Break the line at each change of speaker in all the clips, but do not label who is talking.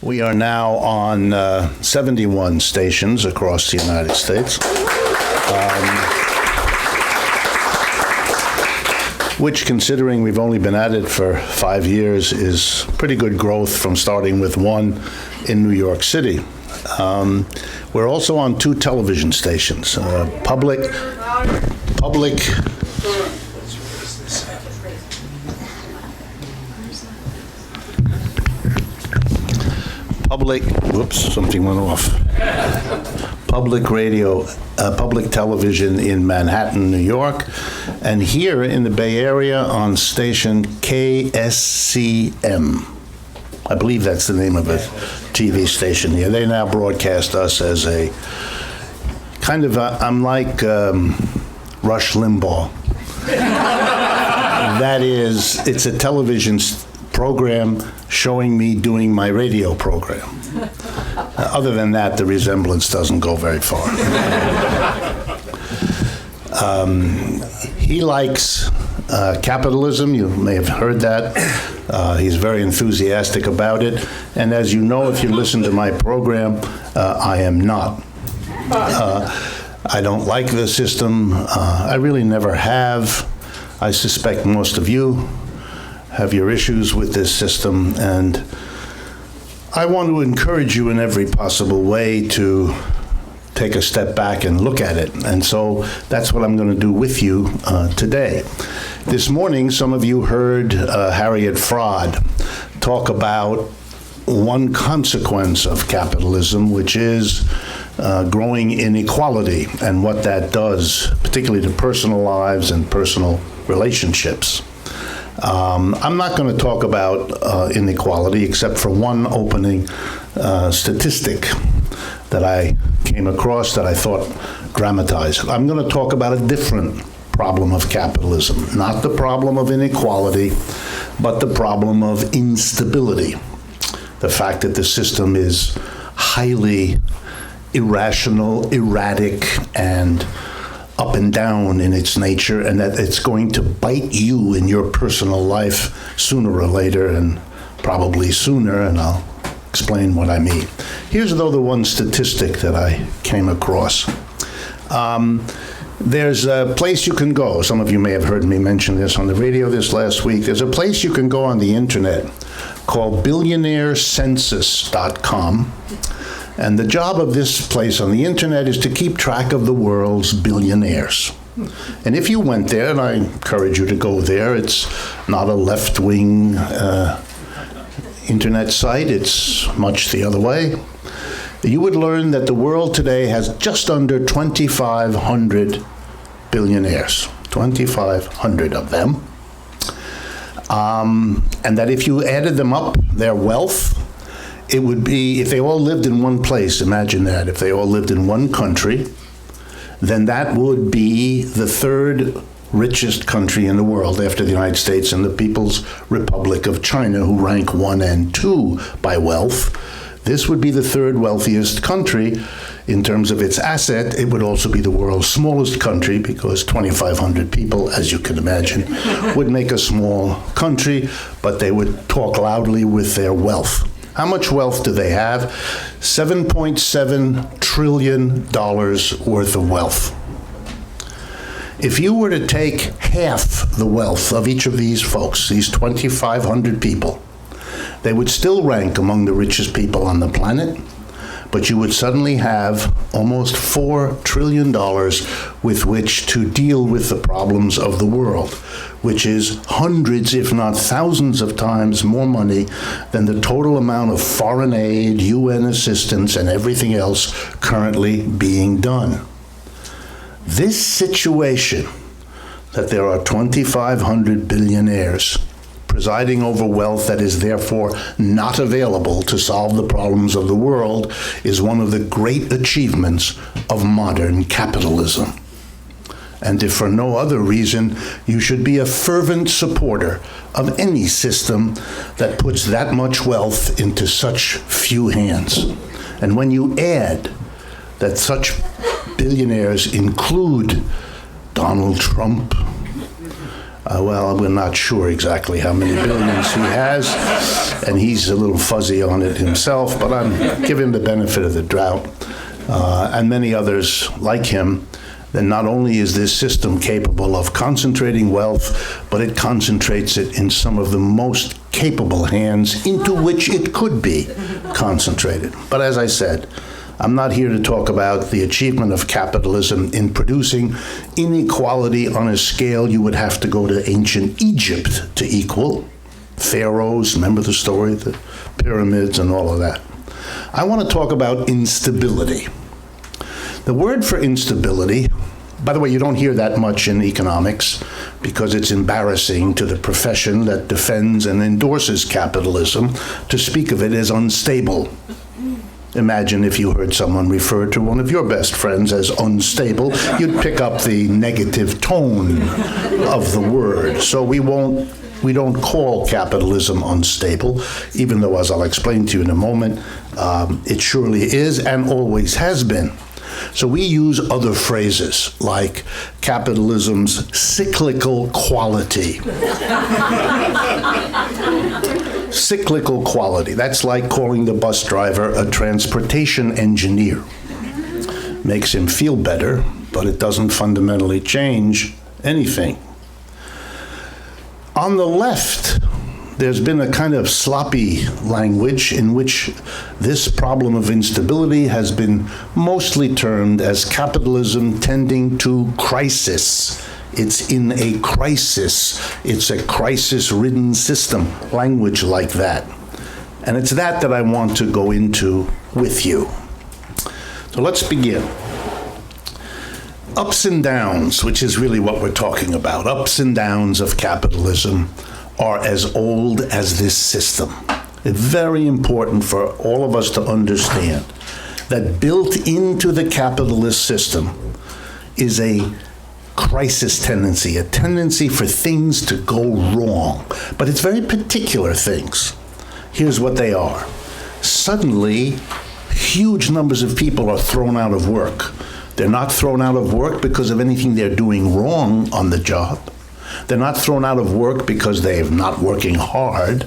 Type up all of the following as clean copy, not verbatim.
We are now on 71 stations across the United States, which, considering we've only been at it for 5 years, is pretty good growth from starting with one in New York City. We're also on 2 television stations, public whoops, something went off. Public radio, public television in Manhattan, New York, and here in the Bay Area on station KSCM. I believe that's the name of a TV station here. They now broadcast us as a kind of, I'm like Rush Limbaugh. That is, it's a television program showing me doing my radio program. Other than that, the resemblance doesn't go very far. He likes capitalism. You may have heard that. He's very enthusiastic about it. And as you know, if you listen to my program, I am not. I don't like the system. I really never have. I suspect most of you have your issues with this system, and I want to encourage you in every possible way to take a step back and look at it. And so that's what I'm going to do with you today. This morning, some of you heard Harriet Fraad talk about one consequence of capitalism, which is growing inequality and what that does, particularly to personal lives and personal relationships. I'm not going to talk about inequality except for one opening statistic that I came across that I thought dramatized. I'm going to talk about a different problem of capitalism, not the problem of inequality, but the problem of instability. The fact that the system is highly irrational, erratic, and up and down in its nature, and that it's going to bite you in your personal life sooner or later, and probably sooner, and I'll explain what I mean. Here's, though, the one statistic that I came across. There's a place you can go. Some of you may have heard me mention this on the radio this last week. There's a place you can go on the internet called billionairecensus.com. And the job of this place on the internet is to keep track of the world's billionaires. And if you went there, and I encourage you to go there, it's not a left-wing internet site, it's much the other way. You would learn that the world today has just under 2,500 billionaires, 2,500 of them. And that if you added them up, their wealth, it would be, if they all lived in one place, imagine that, if they all lived in one country, then that would be the 3rd richest country in the world after the United States and the People's Republic of China, who rank 1 and 2 by wealth. This would be the 3rd wealthiest country in terms of its asset. It would also be the world's smallest country because 2,500 people, as you can imagine, would make a small country, but they would talk loudly with their wealth. How much wealth do they have? $7.7 trillion worth of wealth. If you were to take half the wealth of each of these folks, these 2,500 people, they would still rank among the richest people on the planet, but you would suddenly have almost $4 trillion with which to deal with the problems of the world, which is hundreds, if not thousands of times more money than the total amount of foreign aid, UN assistance, and everything else currently being done. This situation, that there are 2,500 billionaires presiding over wealth that is therefore not available to solve the problems of the world, is one of the great achievements of modern capitalism. And if for no other reason, you should be a fervent supporter of any system that puts that much wealth into such few hands. And when you add that such billionaires include Donald Trump, Well, we're not sure exactly how many billions he has, and he's a little fuzzy on it himself, but I'm giving him the benefit of the doubt. And many others like him, then not only is this system capable of concentrating wealth, but it concentrates it in some of the most capable hands into which it could be concentrated. But as I said, I'm not here to talk about the achievement of capitalism in producing inequality on a scale you would have to go to ancient Egypt to equal. Pharaohs, remember the story, the pyramids and all of that. I want to talk about instability. The word for instability, by the way, you don't hear that much in economics because it's embarrassing to the profession that defends and endorses capitalism to speak of it as unstable. Imagine if you heard someone refer to one of your best friends as unstable, you'd pick up the negative tone of the word. So we don't call capitalism unstable, even though, as I'll explain to you in a moment, it surely is and always has been. So we use other phrases like capitalism's cyclical quality. Cyclical quality. That's like calling the bus driver a transportation engineer. Makes him feel better, but it doesn't fundamentally change anything. On the left, there's been a kind of sloppy language in which this problem of instability has been mostly termed as capitalism tending to crisis. It's in a crisis. It's a crisis-ridden system, language like that. And it's that I want to go into with you. So let's begin. Ups and downs, which is really what we're talking about, ups and downs of capitalism are as old as this system. It's very important for all of us to understand that built into the capitalist system is a crisis tendency, a tendency for things to go wrong. But it's very particular things. Here's what they are. Suddenly, huge numbers of people are thrown out of work. They're not thrown out of work because of anything they're doing wrong on the job. They're not thrown out of work because they're not working hard.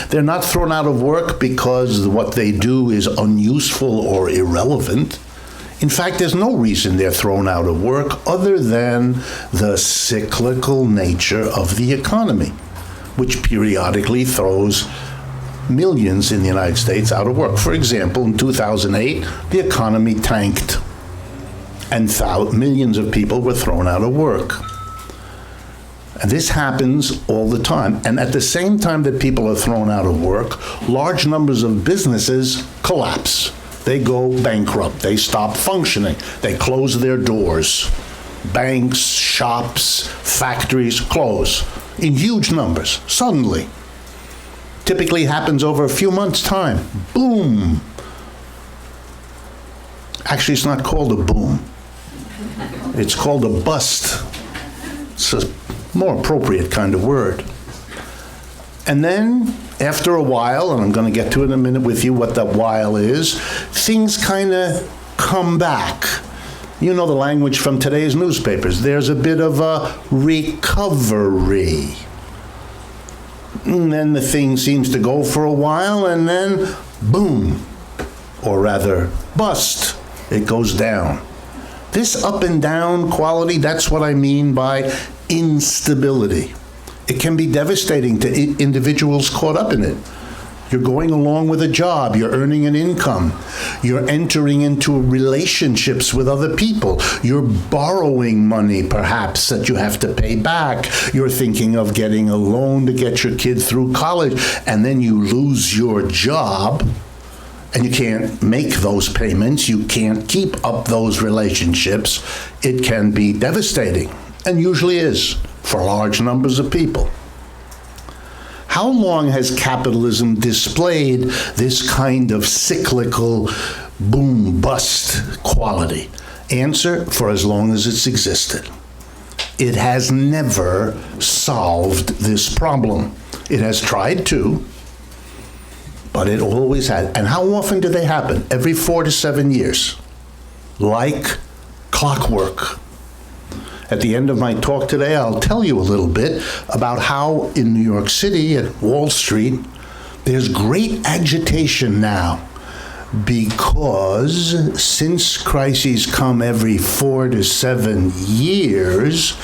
They're not thrown out of work because what they do is unuseful or irrelevant. In fact, there's no reason they're thrown out of work other than the cyclical nature of the economy, which periodically throws millions in the United States out of work. For example, in 2008, the economy tanked and millions of people were thrown out of work. And this happens all the time. And at the same time that people are thrown out of work, large numbers of businesses collapse. They go bankrupt. They stop functioning. They close their doors. Banks, shops, factories close in huge numbers, suddenly. Typically happens over a few months' time. Boom. Actually, it's not called a boom. It's called a bust. It's a more appropriate kind of word. And then, after a while, and I'm going to get to it in a minute with you what that while is, things kind of come back. You know the language from today's newspapers. There's a bit of a recovery. And then the thing seems to go for a while, and then boom, or rather bust, it goes down. This up and down quality, that's what I mean by instability. It can be devastating to individuals caught up in it. You're going along with a job, you're earning an income, you're entering into relationships with other people, you're borrowing money perhaps that you have to pay back, you're thinking of getting a loan to get your kid through college, and then you lose your job, and you can't make those payments, you can't keep up those relationships. It can be devastating, and usually is, for large numbers of people. How long has capitalism displayed this kind of cyclical boom-bust quality? Answer, for as long as it's existed. It has never solved this problem. It has tried to, but it always had. And how often do they happen? Every 4 to 7 years, like clockwork. At the end of my talk today, I'll tell you a little bit about how in New York City at Wall Street, there's great agitation now because since crises come every 4 to 7 years,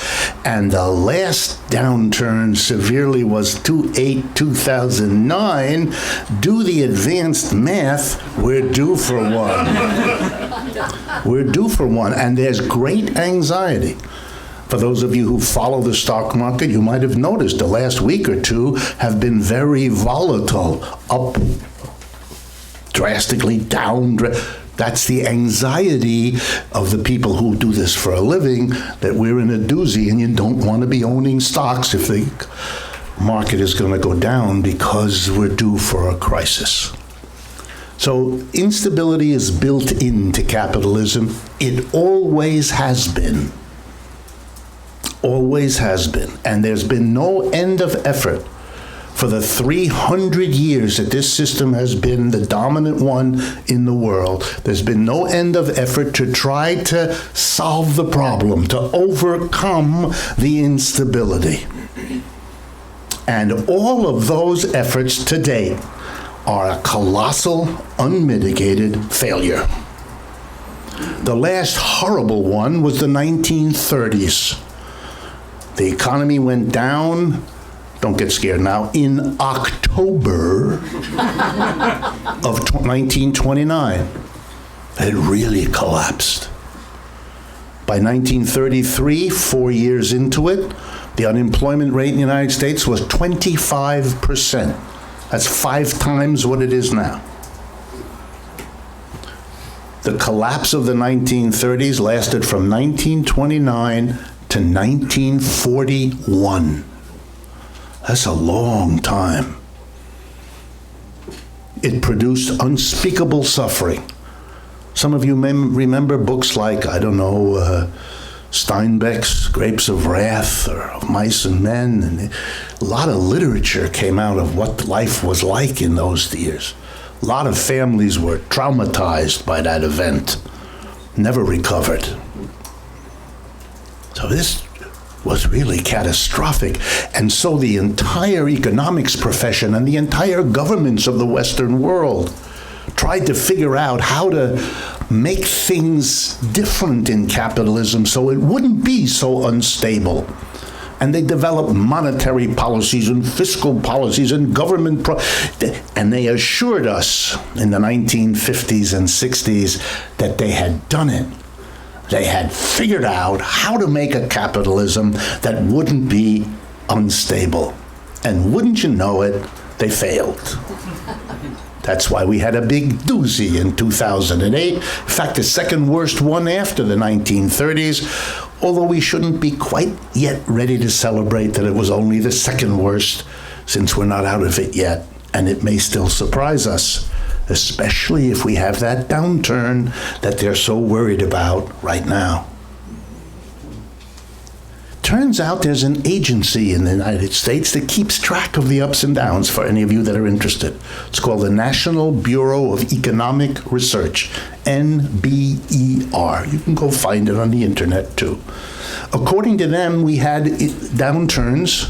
and the last downturn severely was 2009, do the advanced math, we're due for one. We're due for one, and there's great anxiety. For those of you who follow the stock market, you might have noticed the last week or two have been very volatile, up drastically, down. That's the anxiety of the people who do this for a living, that we're in a doozy and you don't want to be owning stocks if the market is going to go down because we're due for a crisis. So instability is built into capitalism. It always has been. Always has been. And there's been no end of effort for the 300 years that this system has been the dominant one in the world. There's been no end of effort to try to solve the problem, to overcome the instability. And all of those efforts to date are a colossal, unmitigated failure. The last horrible one was the 1930s. The economy went down, don't get scared now, in October of 1929. It really collapsed. By 1933, 4 years into it, the unemployment rate in the United States was 25%. That's 5 times what it is now. The collapse of the 1930s lasted from 1929 to 1941. That's a long time. It produced unspeakable suffering. Some of you may remember books like, Steinbeck's Grapes of Wrath or Of Mice and Men. And a lot of literature came out of what life was like in those years. A lot of families were traumatized by that event, never recovered. So this was really catastrophic. And so the entire economics profession and the entire governments of the Western world tried to figure out how to make things different in capitalism so it wouldn't be so unstable. And they developed monetary policies and fiscal policies and government and they assured us in the 1950s and 60s that they had done it. They had figured out how to make a capitalism that wouldn't be unstable. And wouldn't you know it, they failed. That's why we had a big doozy in 2008. In fact, the second worst one after the 1930s, although we shouldn't be quite yet ready to celebrate that it was only the second worst, since we're not out of it yet, and it may still surprise us, especially if we have that downturn that they're so worried about right now. Turns out there's an agency in the United States that keeps track of the ups and downs for any of you that are interested. It's called the National Bureau of Economic Research, NBER. You can go find it on the internet too. According to them, we had downturns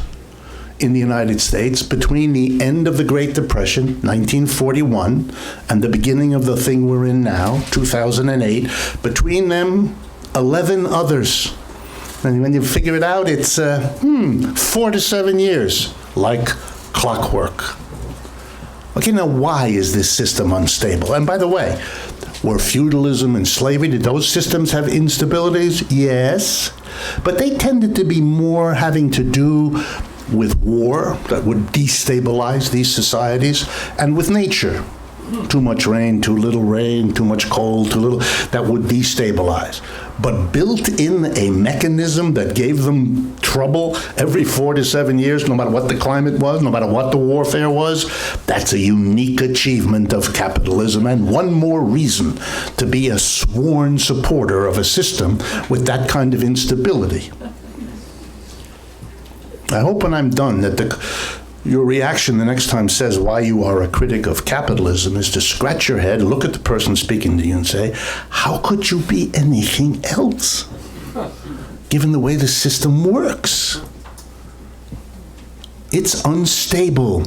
in the United States between the end of the Great Depression, 1941, and the beginning of the thing we're in now, 2008. Between them, 11 others. And when you figure it out, it's 4 to 7 years, like clockwork. Okay, now why is this system unstable? And by the way, were feudalism and slavery, did those systems have instabilities? Yes, but they tended to be more having to do with war that would destabilize these societies, and with nature. Too much rain, too little rain, too much cold, too little, that would destabilize. But built in a mechanism that gave them trouble every 4 to 7 years, no matter what the climate was, no matter what the warfare was, that's a unique achievement of capitalism, and one more reason to be a sworn supporter of a system with that kind of instability. I hope when I'm done that your reaction the next time says why you are a critic of capitalism is to scratch your head, look at the person speaking to you and say, how could you be anything else? given the way the system works. It's unstable,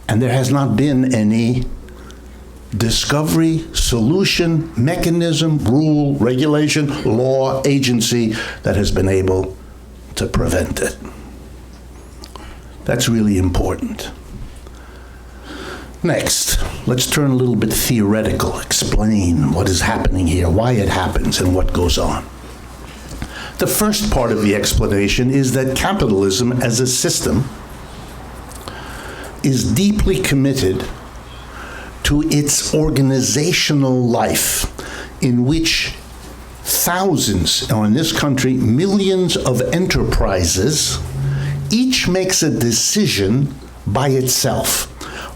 and there has not been any discovery, solution, mechanism, rule, regulation, law, agency that has been able to prevent it. That's really important. Next, let's turn a little bit theoretical, explain what is happening here, why it happens, and what goes on. The first part of the explanation is that capitalism as a system is deeply committed to its organizational life, in which thousands, or in this country, millions of enterprises, each makes a decision by itself.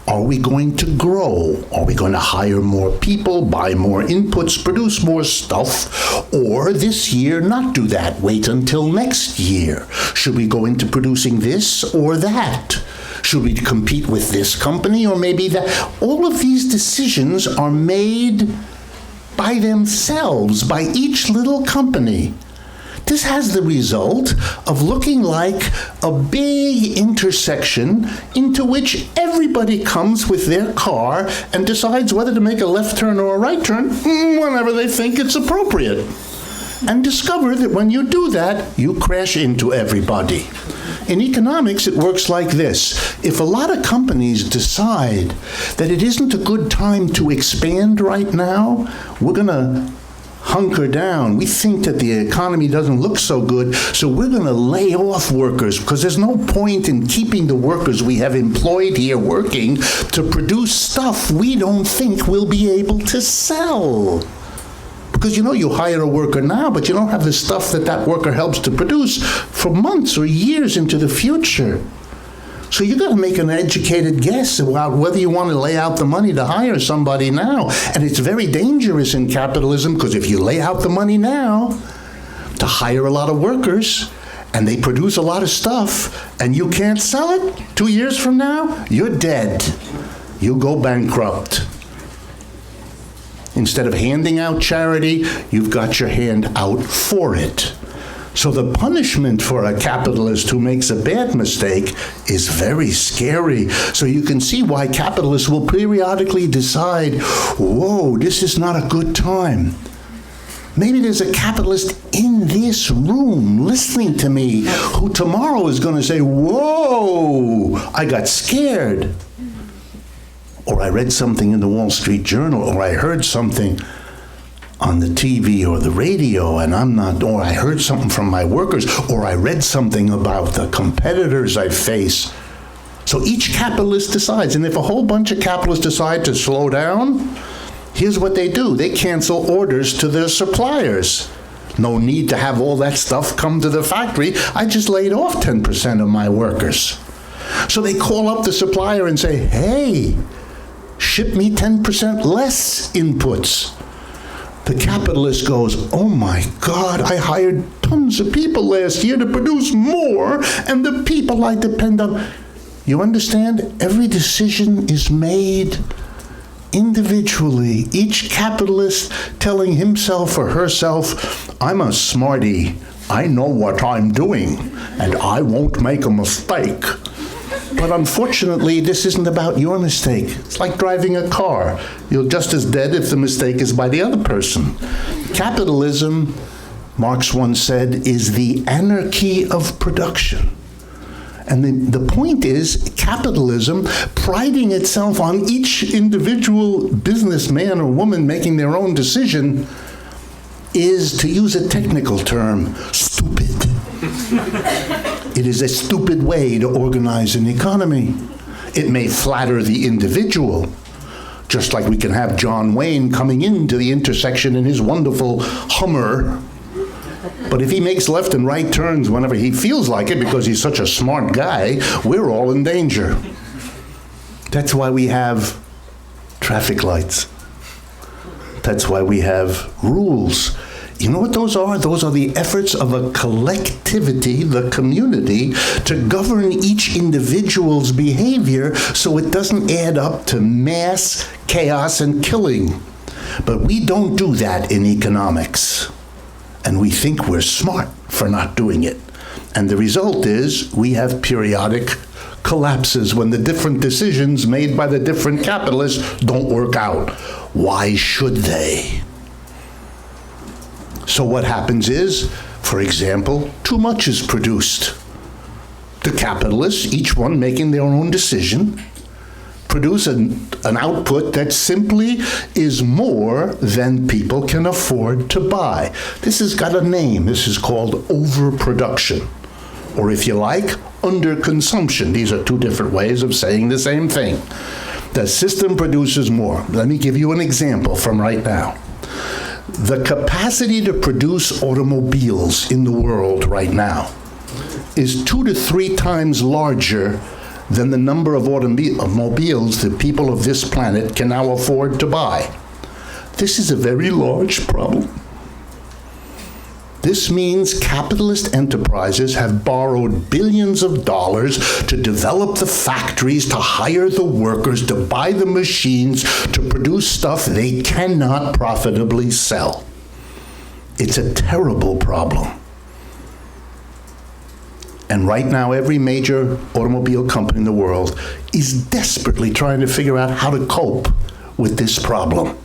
Are we going to grow? Are we going to hire more people, buy more inputs, produce more stuff? Or this year not do that, wait until next year? Should we go into producing this or that? Should we compete with this company or maybe that? All of these decisions are made by themselves, by each little company. This has the result of looking like a big intersection into which everybody comes with their car and decides whether to make a left turn or a right turn whenever they think it's appropriate. And discover that when you do that, you crash into everybody. In economics, it works like this. If a lot of companies decide that it isn't a good time to expand right now, we're going to hunker down. We think that the economy doesn't look so good, so we're going to lay off workers because there's no point in keeping the workers we have employed here working to produce stuff we don't think we'll be able to sell. Because you hire a worker now, but you don't have the stuff that worker helps to produce for months or years into the future. So you got to make an educated guess about whether you want to lay out the money to hire somebody now. And it's very dangerous in capitalism, because if you lay out the money now to hire a lot of workers and they produce a lot of stuff and you can't sell it 2 years from now, you're dead. You go bankrupt. Instead of handing out charity, you've got your hand out for it. So the punishment for a capitalist who makes a bad mistake is very scary. So you can see why capitalists will periodically decide, whoa, this is not a good time. Maybe there's a capitalist in this room listening to me who tomorrow is going to say, whoa, I got scared. Or I read something in the Wall Street Journal, or I heard something on the TV or the radio, and or I heard something from my workers, or I read something about the competitors I face. So each capitalist decides, and if a whole bunch of capitalists decide to slow down, here's what they do. They cancel orders to their suppliers. No need to have all that stuff come to the factory. I just laid off 10% of my workers. So they call up the supplier and say, hey, ship me 10% less inputs. The capitalist goes, oh my God, I hired tons of people last year to produce more, and the people I depend on. You understand? Every decision is made individually. Each capitalist telling himself or herself, I'm a smarty. I know what I'm doing, and I won't make a mistake. But unfortunately, this isn't about your mistake. It's like driving a car. You're just as dead if the mistake is by the other person. Capitalism, Marx once said, is the anarchy of production. And the point is, capitalism, priding itself on each individual businessman or woman making their own decision, is, to use a technical term, stupid. It is a stupid way to organize an economy. It may flatter the individual, just like we can have John Wayne coming into the intersection in his wonderful Hummer. But if he makes left and right turns whenever he feels like it because he's such a smart guy, we're all in danger. That's why we have traffic lights. That's why we have rules. You know what those are? Those are the efforts of a collectivity, the community, to govern each individual's behavior so it doesn't add up to mass chaos and killing. But we don't do that in economics. And we think we're smart for not doing it. And the result is we have periodic collapses when the different decisions made by the different capitalists don't work out. Why should they? So what happens is, for example, too much is produced. The capitalists, each one making their own decision, produce an output that simply is more than people can afford to buy. This has got a name. This is called overproduction, or if you like, underconsumption. These are two different ways of saying the same thing. The system produces more. Let me give you an example from right now. The capacity to produce automobiles in the world right now is 2 to 3 times larger than the number of automobiles the people of this planet can now afford to buy. This is a very large problem. This means capitalist enterprises have borrowed billions of dollars to develop the factories, to hire the workers, to buy the machines, to produce stuff they cannot profitably sell. It's a terrible problem. And right now, every major automobile company in the world is desperately trying to figure out how to cope with this problem.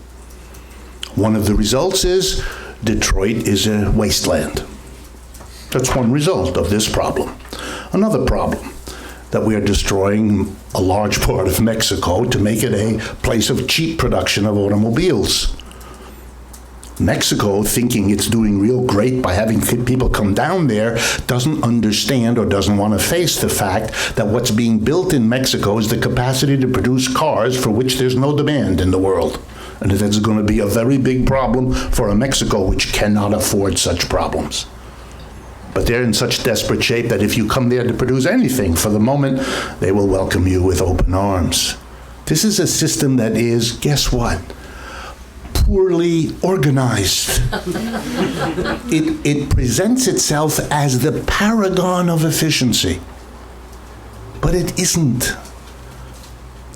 One of the results is Detroit is a wasteland. That's one result of this problem. Another problem, that we are destroying a large part of Mexico to make it a place of cheap production of automobiles. Mexico, thinking it's doing real great by having people come down there, doesn't understand or doesn't want to face the fact that what's being built in Mexico is the capacity to produce cars for which there's no demand in the world. And that's going to be a very big problem for a Mexico which cannot afford such problems. But they're in such desperate shape that if you come there to produce anything, for the moment, they will welcome you with open arms. This is a system that is, guess what? Poorly organized. It presents itself as the paragon of efficiency, but it isn't.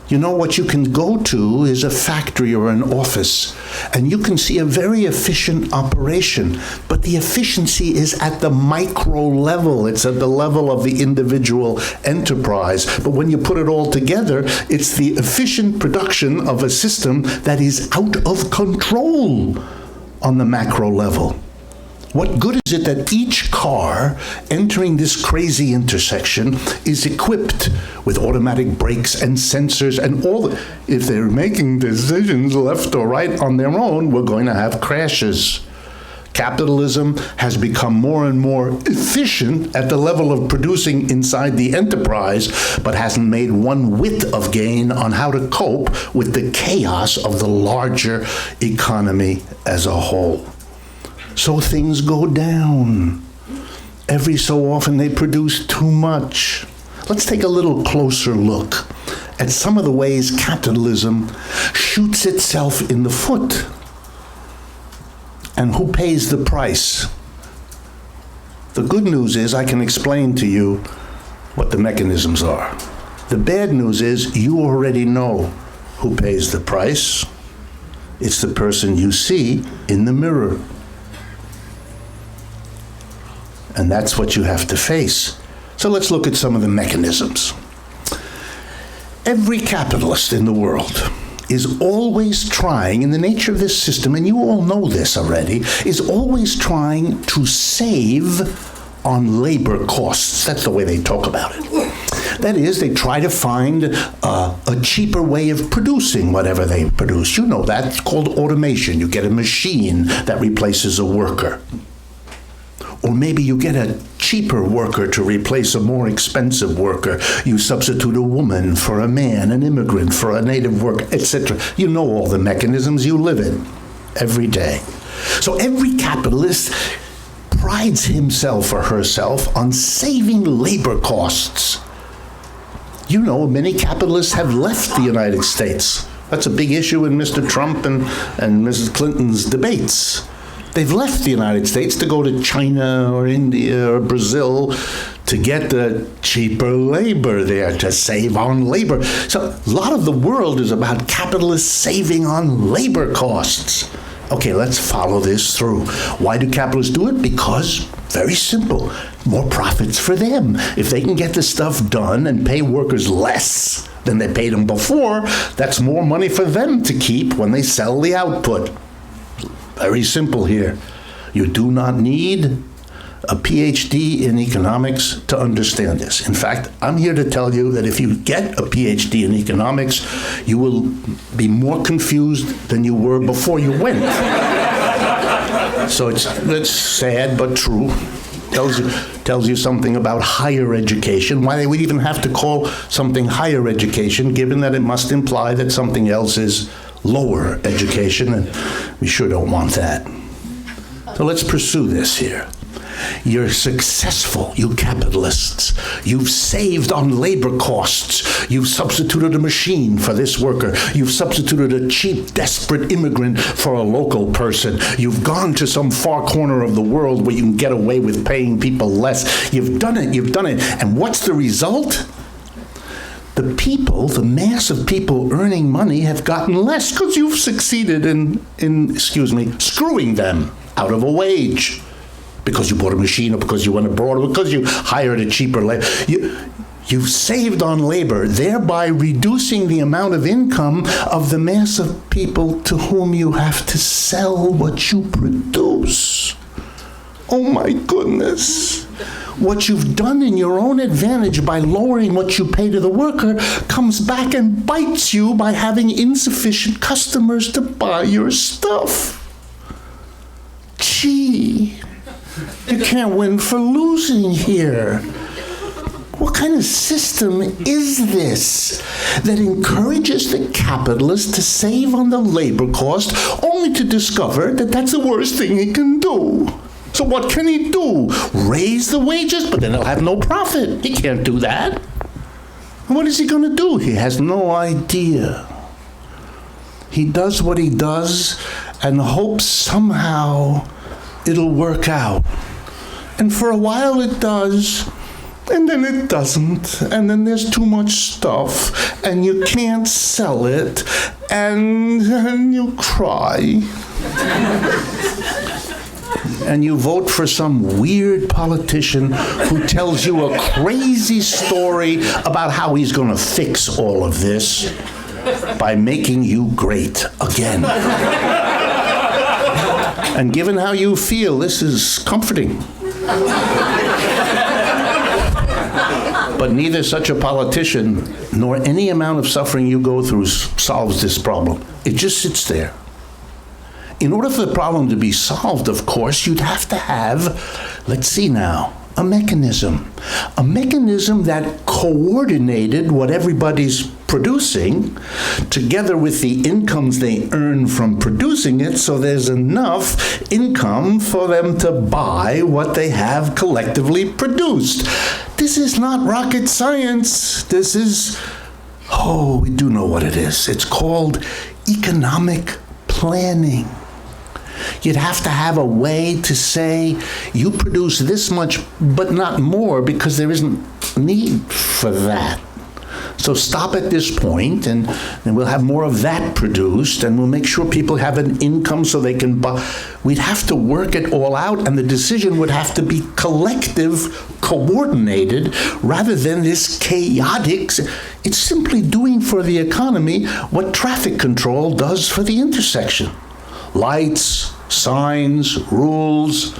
You know, what you can go to is a factory or an office, and you can see a very efficient operation, but the efficiency is at the micro level. It's at the level of the individual enterprise. But when you put it all together, it's the efficient production of a system that is out of control on the macro level. What good is it that each car entering this crazy intersection is equipped with automatic brakes and sensors and all? If they're making decisions left or right on their own, we're going to have crashes. Capitalism has become more and more efficient at the level of producing inside the enterprise, but hasn't made one whit of gain on how to cope with the chaos of the larger economy as a whole. So things go down. Every so often they produce too much. Let's take a little closer look at some of the ways capitalism shoots itself in the foot. And who pays the price? The good news is I can explain to you what the mechanisms are. The bad news is you already know who pays the price. It's the person you see in the mirror. And that's what you have to face. So let's look at some of the mechanisms. Every capitalist in the world is always trying, in the nature of this system, and you all know this already, is always trying to save on labor costs. That's the way they talk about it. That is, they try to find a cheaper way of producing whatever they produce. You know that. It's called automation. You get a machine that replaces a worker. Or maybe you get a cheaper worker to replace a more expensive worker. You substitute a woman for a man, an immigrant for a native worker, etc. You know all the mechanisms you live in every day. So every capitalist prides himself or herself on saving labor costs. You know, many capitalists have left the United States. That's a big issue in Mr. Trump and Mrs. Clinton's debates. They've left the United States to go to China or India or Brazil to get the cheaper labor there, to save on labor. So a lot of the world is about capitalists saving on labor costs. Okay, let's follow this through. Why do capitalists do it? Because Very simple. More profits for them. If they can get the stuff done and pay workers less than they paid them before, that's more money for them to keep when they sell the output. Very simple here. You do not need a PhD in economics to understand this. In fact, I'm here to tell you that if you get a PhD in economics, you will be more confused than you were before you went. So it's sad but true. Tells you something about higher education, why they would even have to call something higher education, given that it must imply that something else is lower education, and we sure don't want that. So let's pursue this here. You're successful, you capitalists. You've saved on labor costs. You've substituted a machine for this worker. You've substituted a cheap, desperate immigrant for a local person. You've gone to some far corner of the world where you can get away with paying people less. You've done it. And what's the result? The people, the mass of people earning money have gotten less because you've succeeded in screwing them out of a wage. Because you bought a machine, or because you went abroad, or because you hired a cheaper labor. You've saved on labor, thereby reducing the amount of income of the mass of people to whom you have to sell what you produce. Oh my goodness. What you've done in your own advantage by lowering what you pay to the worker comes back and bites you by having insufficient customers to buy your stuff. Gee. You can't win for losing here. What kind of system is this that encourages the capitalist to save on the labor cost only to discover that that's the worst thing he can do? So what can he do? Raise the wages, but then he'll have no profit. He can't do that. What is he going to do? He has no idea. He does what he does and hopes somehow it'll work out. And for a while it does, and then it doesn't, and then there's too much stuff, and you can't sell it, and you cry. And you vote for some weird politician who tells you a crazy story about how he's going to fix all of this by making you great again. And given how you feel, this is comforting. But neither such a politician nor any amount of suffering you go through solves this problem. It just sits there. In order for the problem to be solved, of course, you'd have to have, let's see now, a mechanism that coordinated what everybody's producing together with the incomes they earn from producing it, so there's enough income for them to buy what they have collectively produced. This is not rocket science. This is, we do know what it is. It's called economic planning. You'd have to have a way to say, you produce this much, but not more, because there isn't need for that. So stop at this point, and then we'll have more of that produced, and we'll make sure people have an income so they can buy. We'd have to work it all out, and the decision would have to be collective, coordinated, rather than this chaotic. It's simply doing for the economy what traffic control does for the intersection. Lights, signs, rules,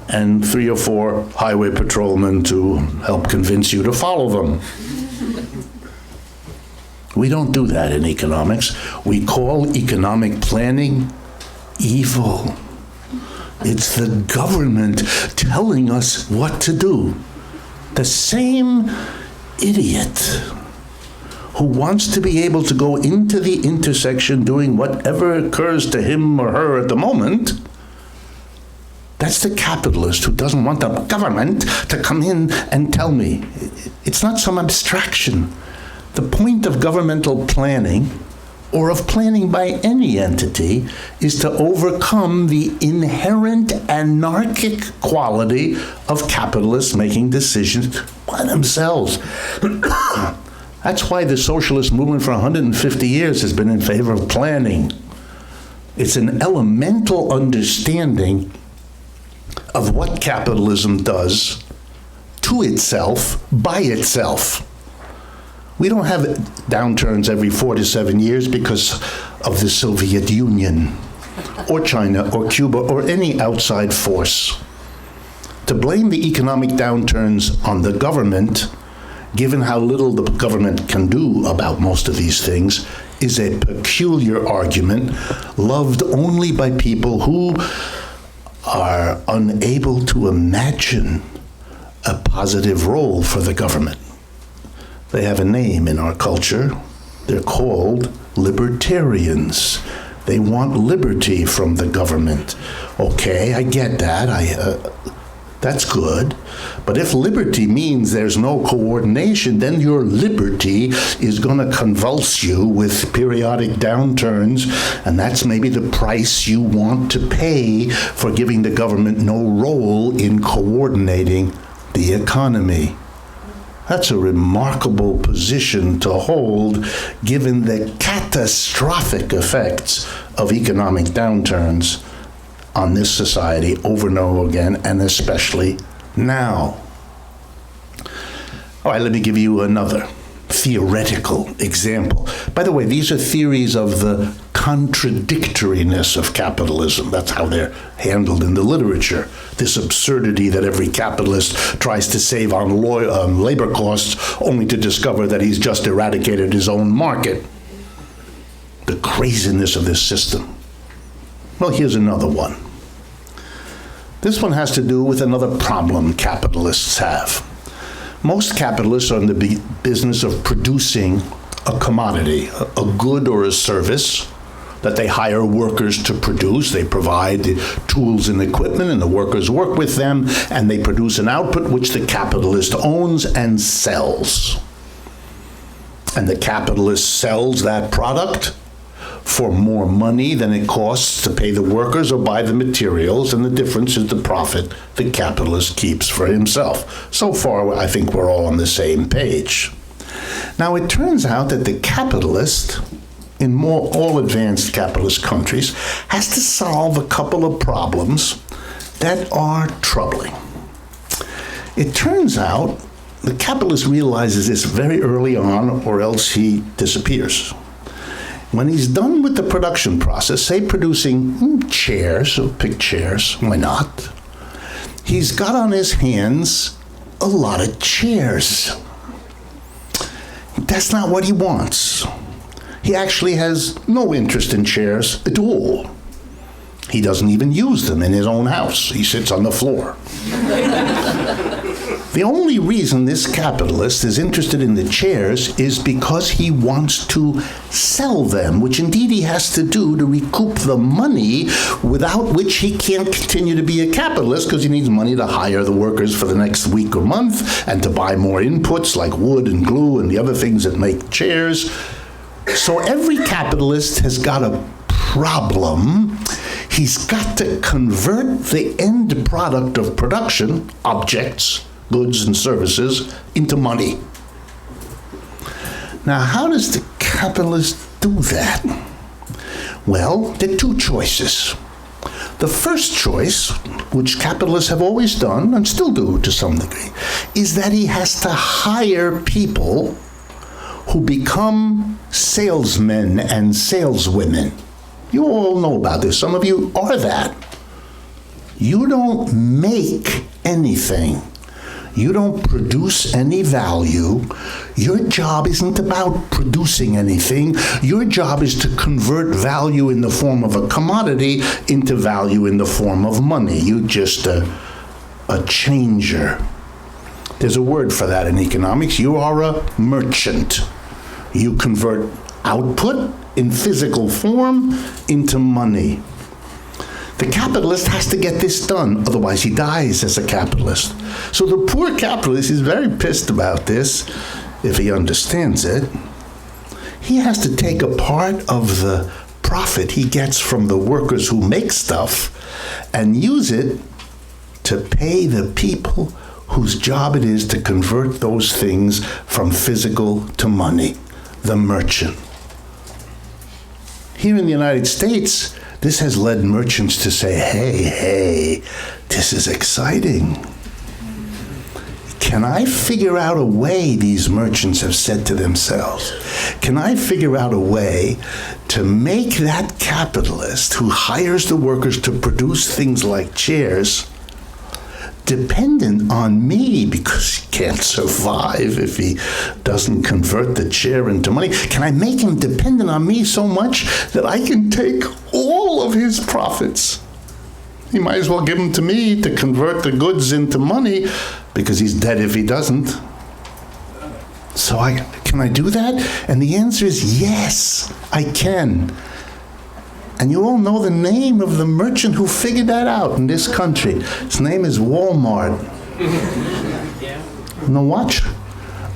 and 3 or 4 highway patrolmen to help convince you to follow them. We don't do that in economics. We call economic planning evil. It's the government telling us what to do. The same idiot who wants to be able to go into the intersection doing whatever occurs to him or her at the moment, that's the capitalist who doesn't want the government to come in and tell me. It's not some abstraction. The point of governmental planning, or of planning by any entity, is to overcome the inherent anarchic quality of capitalists making decisions by themselves. That's why the socialist movement for 150 years has been in favor of planning. It's an elemental understanding of what capitalism does to itself, by itself. We don't have downturns every 4 to 7 years because of the Soviet Union, or China, or Cuba, or any outside force. To blame the economic downturns on the government, given how little the government can do about most of these things, is a peculiar argument loved only by people who are unable to imagine a positive role for the government. They have a name in our culture. They're called libertarians. They want liberty from the government. Okay, I get that. That's good. But if liberty means there's no coordination, then your liberty is going to convulse you with periodic downturns, and that's maybe the price you want to pay for giving the government no role in coordinating the economy. That's a remarkable position to hold, given the catastrophic effects of economic downturns on this society over and over again, and especially now. All right, let me give you another theoretical example. By the way, these are theories of the contradictoriness of capitalism. That's how they're handled in the literature. This absurdity that every capitalist tries to save on labor costs only to discover that he's just eradicated his own market. The craziness of this system. Well, here's another one. This one has to do with another problem capitalists have. Most capitalists are in the business of producing a commodity, a good or a service that they hire workers to produce. They provide the tools and equipment, and the workers work with them, and they produce an output which the capitalist owns and sells. And the capitalist sells that product for more money than it costs to pay the workers or buy the materials, and the difference is the profit the capitalist keeps for himself. So far, I think we're all on the same page. Now, it turns out that the capitalist, in all advanced capitalist countries, has to solve a couple of problems that are troubling. It turns out the capitalist realizes this very early on, or else he disappears. When he's done with the production process, say producing chairs, or pick chairs, why not? He's got on his hands a lot of chairs. That's not what he wants. He actually has no interest in chairs at all. He doesn't even use them in his own house. He sits on the floor. The only reason this capitalist is interested in the chairs is because he wants to sell them, which indeed he has to do to recoup the money, without which he can't continue to be a capitalist, because he needs money to hire the workers for the next week or month and to buy more inputs like wood and glue and the other things that make chairs. So every capitalist has got a problem. He's got to convert the end product of production, objects, goods and services, into money. Now, how does the capitalist do that? Well, there are two choices. The first choice, which capitalists have always done, and still do to some degree, is that he has to hire people who become salesmen and saleswomen. You all know about this. Some of you are that. You don't make anything. You don't produce any value. Your job isn't about producing anything. Your job is to convert value in the form of a commodity into value in the form of money. You're just a changer. There's a word for that in economics. You are a merchant. You convert output in physical form into money. The capitalist has to get this done, otherwise he dies as a capitalist. So the poor capitalist is very pissed about this, if he understands it. He has to take a part of the profit he gets from the workers who make stuff and use it to pay the people whose job it is to convert those things from physical to money, the merchant. Here in the United States, This has led merchants to say, hey, this is exciting. Can I figure out a way, these merchants have said to themselves, can I figure out a way to make that capitalist who hires the workers to produce things like chairs dependent on me because he can't survive if he doesn't convert the chair into money? Can I make him dependent on me so much that I can take all of his profits? You might as well give them to me to convert the goods into money because he's dead if he doesn't. So can I do that? And the answer is yes, I can. And you all know the name of the merchant who figured that out in this country. His name is Walmart. Now watch.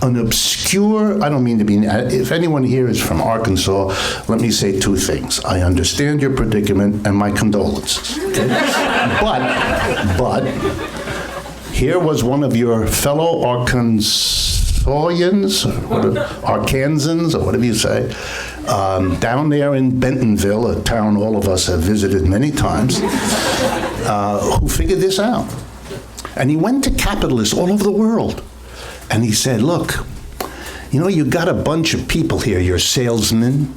An obscure, I don't mean to be, if anyone here is from Arkansas, let me say two things. I understand your predicament and my condolences. Okay? But here was one of your fellow Arkansans, Arkansans, or whatever you say, down there in Bentonville, a town all of us have visited many times, who figured this out. And he went to capitalists all over the world. And he said, look, you got a bunch of people here, your salesmen,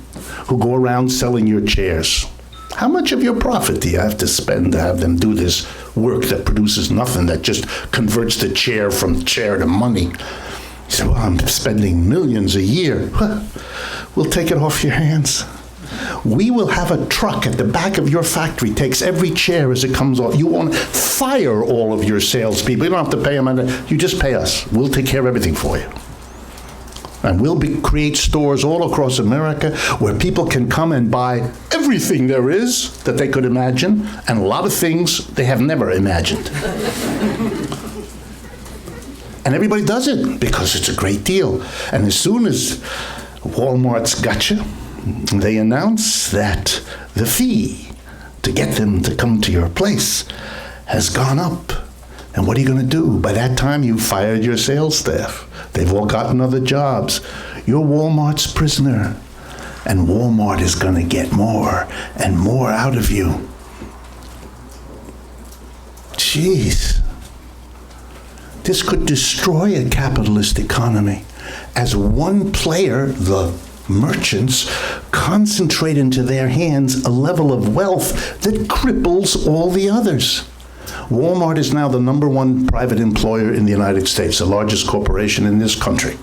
who go around selling your chairs. How much of your profit do you have to spend to have them do this work that produces nothing, that just converts the chair from chair to money? He said, well, I'm spending millions a year. We'll take it off your hands. We will have a truck at the back of your factory, takes every chair as it comes off. You won't fire all of your salespeople. You don't have to pay them. You just pay us. We'll take care of everything for you. And we'll create stores all across America where people can come and buy everything there is that they could imagine, and a lot of things they have never imagined. And everybody does it because it's a great deal. And as soon as Walmart's got you, they announce that the fee to get them to come to your place has gone up. And what are you going to do? By that time, you've fired your sales staff. They've all gotten other jobs. You're Walmart's prisoner. And Walmart is going to get more and more out of you. Jeez. This could destroy a capitalist economy. As one player, the merchants, concentrate into their hands a level of wealth that cripples all the others. Walmart is now the #1 private employer in the United States, the largest corporation in this country.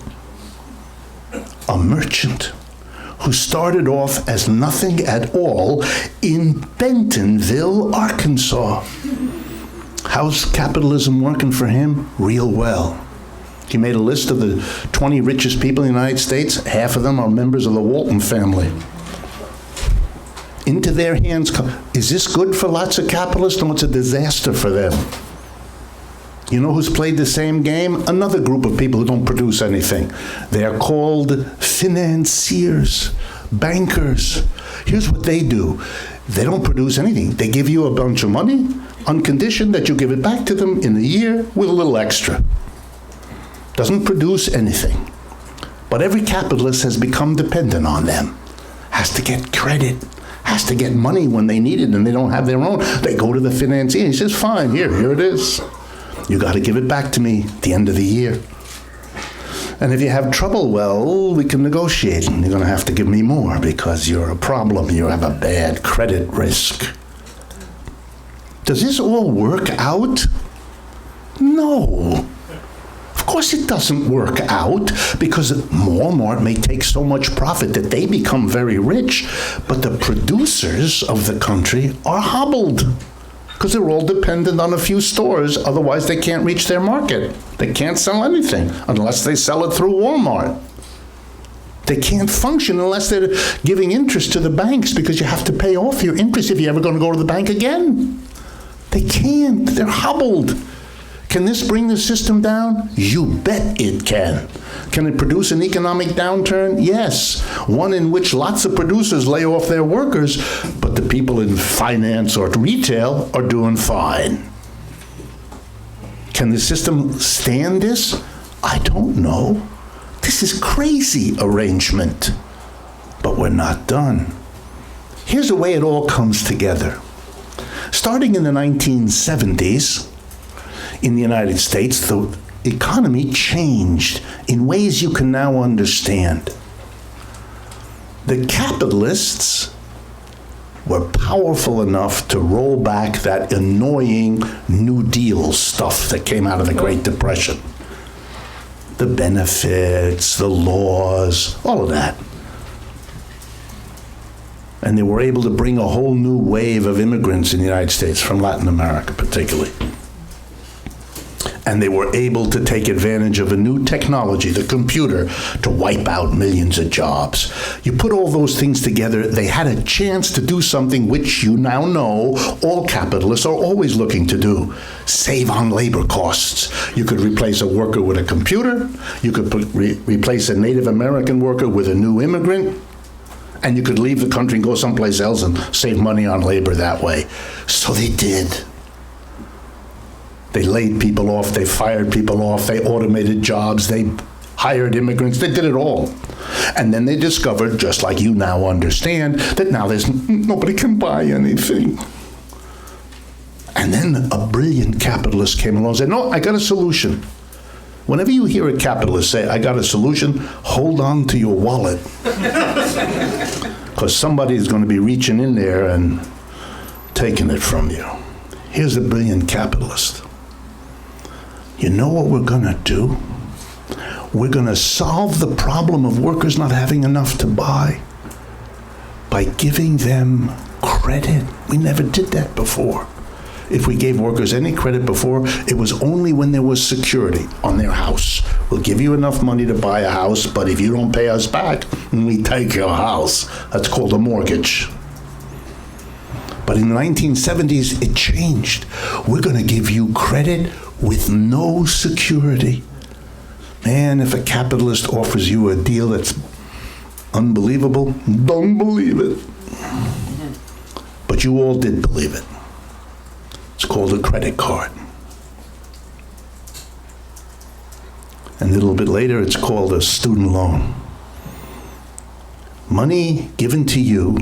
A merchant who started off as nothing at all in Bentonville, Arkansas. How's capitalism working for him? Real well. He made a list of the 20 richest people in the United States. Half of them are members of the Wolff family. Into their hands. Is this good for lots of capitalists? No, it's a disaster for them. You know who's played the same game? Another group of people who don't produce anything. They are called financiers, bankers. Here's what they do. They don't produce anything. They give you a bunch of money on condition that you give it back to them in a year with a little extra. Doesn't produce anything. But every capitalist has become dependent on them. Has to get credit. Has to get money when they need it and they don't have their own. They go to the financier. He says, fine, here it is. You got to give it back to me at the end of the year. And if you have trouble, well, we can negotiate. And you're going to have to give me more because you're a problem. You have a bad credit risk. Does this all work out? No. Of course it doesn't work out because Walmart may take so much profit that they become very rich, but the producers of the country are hobbled because they're all dependent on a few stores. Otherwise, they can't reach their market. They can't sell anything unless they sell it through Walmart. They can't function unless they're giving interest to the banks because you have to pay off your interest if you're ever going to go to the bank again. They can't. They're hobbled. Can this bring the system down? You bet it can. Can it produce an economic downturn? Yes. One in which lots of producers lay off their workers, but the people in finance or retail are doing fine. Can the system stand this? I don't know. This is crazy arrangement. But we're not done. Here's the way it all comes together. Starting in the 1970s, in the United States, the economy changed in ways you can now understand. The capitalists were powerful enough to roll back that annoying New Deal stuff that came out of the Great Depression. The benefits, the laws, all of that. And they were able to bring a whole new wave of immigrants in the United States, from Latin America particularly. And they were able to take advantage of a new technology, the computer, to wipe out millions of jobs. You put all those things together, they had a chance to do something which you now know all capitalists are always looking to do: save on labor costs. You could replace a worker with a computer, you could replace a Native American worker with a new immigrant, and you could leave the country and go someplace else and save money on labor that way. So they did. They laid people off, they fired people off, they automated jobs, they hired immigrants, they did it all. And then they discovered, just like you now understand, that now nobody can buy anything. And then a brilliant capitalist came along and said, no, I got a solution. Whenever you hear a capitalist say, I got a solution, hold on to your wallet. Because somebody is going to be reaching in there and taking it from you. Here's a brilliant capitalist. You know what we're going to do? We're going to solve the problem of workers not having enough to buy by giving them credit. We never did that before. If we gave workers any credit before, it was only when there was security on their house. We'll give you enough money to buy a house, but if you don't pay us back, we take your house. That's called a mortgage. But in the 1970s, it changed. We're going to give you credit with no security. Man, if a capitalist offers you a deal that's unbelievable, don't believe it. But you all did believe it. It's called a credit card. And a little bit later, it's called a student loan. Money given to you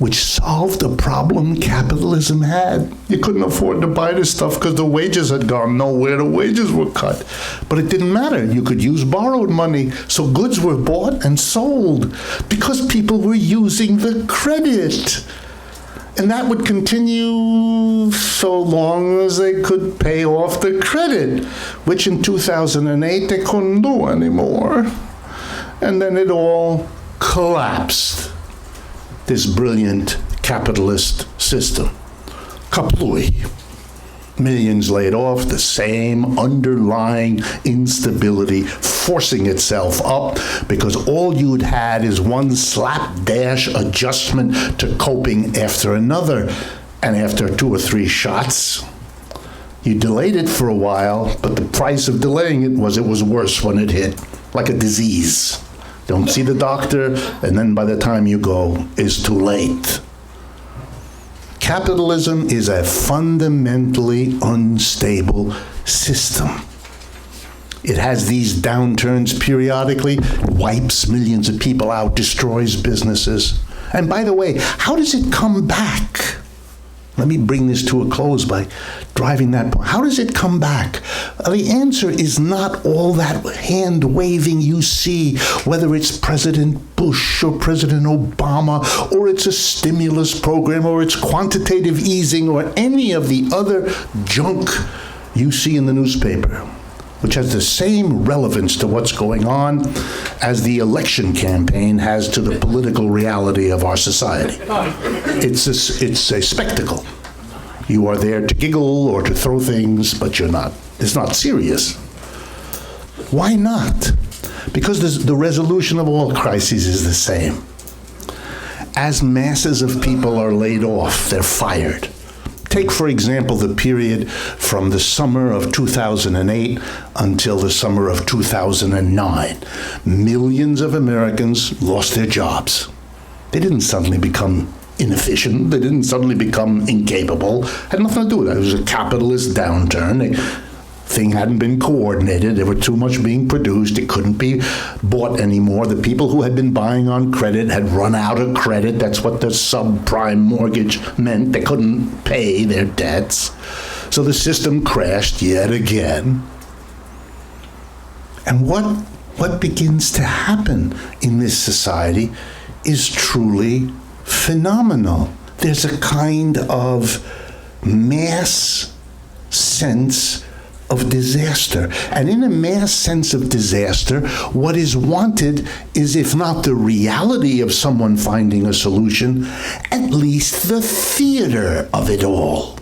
which solved a problem capitalism had. You couldn't afford to buy this stuff because the wages had gone nowhere. The wages were cut. But it didn't matter. You could use borrowed money. So goods were bought and sold because people were using the credit. And that would continue so long as they could pay off the credit, which in 2008 they couldn't do anymore. And then it all collapsed. This brilliant capitalist system. Kaplooey. Millions laid off, the same underlying instability forcing itself up because all you'd had is one slapdash adjustment to coping after another. And after 2 or 3 shots, you delayed it for a while, but the price of delaying it was worse when it hit, like a disease. Don't see the doctor, and then by the time you go, it's too late. Capitalism is a fundamentally unstable system. It has these downturns periodically, wipes millions of people out, destroys businesses. And by the way, how does it come back? Let me bring this to a close by driving that point. How does it come back? The answer is not all that hand-waving you see, whether it's President Bush or President Obama, or it's a stimulus program, or it's quantitative easing, or any of the other junk you see in the newspaper, which has the same relevance to what's going on as the election campaign has to the political reality of our society. It's a spectacle. You are there to giggle or to throw things, but you're not. It's not serious. Why not? Because the resolution of all crises is the same. As masses of people are laid off, they're fired. Take, for example, the period from the summer of 2008 until the summer of 2009. Millions of Americans lost their jobs. They didn't suddenly become inefficient. They didn't suddenly become incapable. It had nothing to do with that. It was a capitalist downturn. thing hadn't been coordinated. There were too much being produced. It couldn't be bought anymore. The people who had been buying on credit had run out of credit. That's what the subprime mortgage meant. They couldn't pay their debts. So the system crashed yet again. And what begins to happen in this society is truly phenomenal. There's a kind of mass sense of disaster. And in a mass sense of disaster, what is wanted is, if not the reality of someone finding a solution, at least the theater of it all.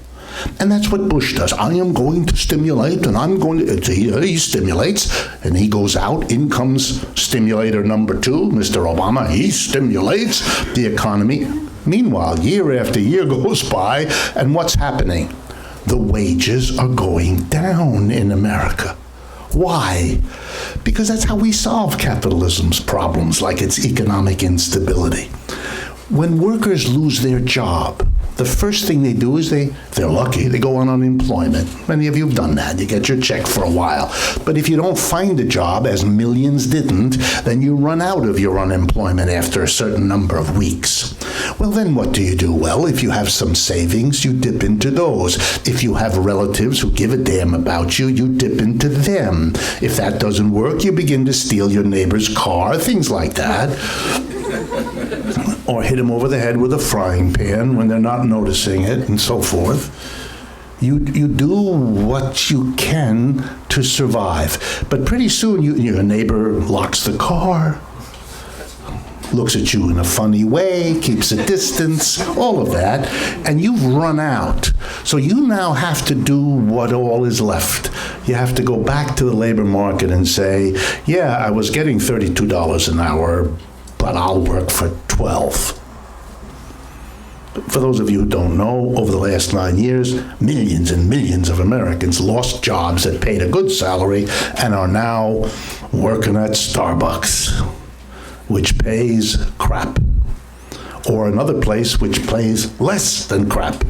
And that's what Bush does. I am going to stimulate, and I'm going to, he stimulates, and he goes out. In comes stimulator number 2, Mr. Obama. He stimulates the economy. Meanwhile, year after year goes by, and what's happening? The wages are going down in America. Why? Because that's how we solve capitalism's problems, like its economic instability. When workers lose their job, the first thing they do is they're lucky, they go on unemployment. Many of you have done that. You get your check for a while. But if you don't find a job, as millions didn't, then you run out of your unemployment after a certain number of weeks. Well, then what do? Well, if you have some savings, you dip into those. If you have relatives who give a damn about you, you dip into them. If that doesn't work, you begin to steal your neighbor's car, things like that. Or hit them over the head with a frying pan when they're not noticing it, and so forth. You do what you can to survive. But pretty soon, your neighbor locks the car, looks at you in a funny way, keeps a distance, all of that, and you've run out. So you now have to do what all is left. You have to go back to the labor market and say, yeah, I was getting $32 an hour, but I'll work for 12. For those of you who don't know, over the last 9 years, millions and millions of Americans lost jobs that paid a good salary and are now working at Starbucks, which pays crap, or another place which pays less than crap.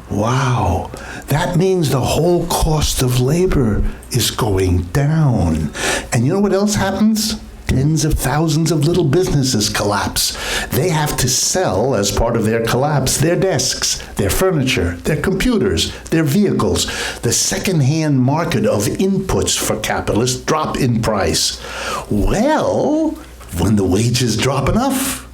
Wow, that means the whole cost of labor is going down. And you know what else happens? Tens of thousands of little businesses collapse. They have to sell, as part of their collapse, their desks, their furniture, their computers, their vehicles. The second-hand market of inputs for capitalists drop in price. Well, when the wages drop enough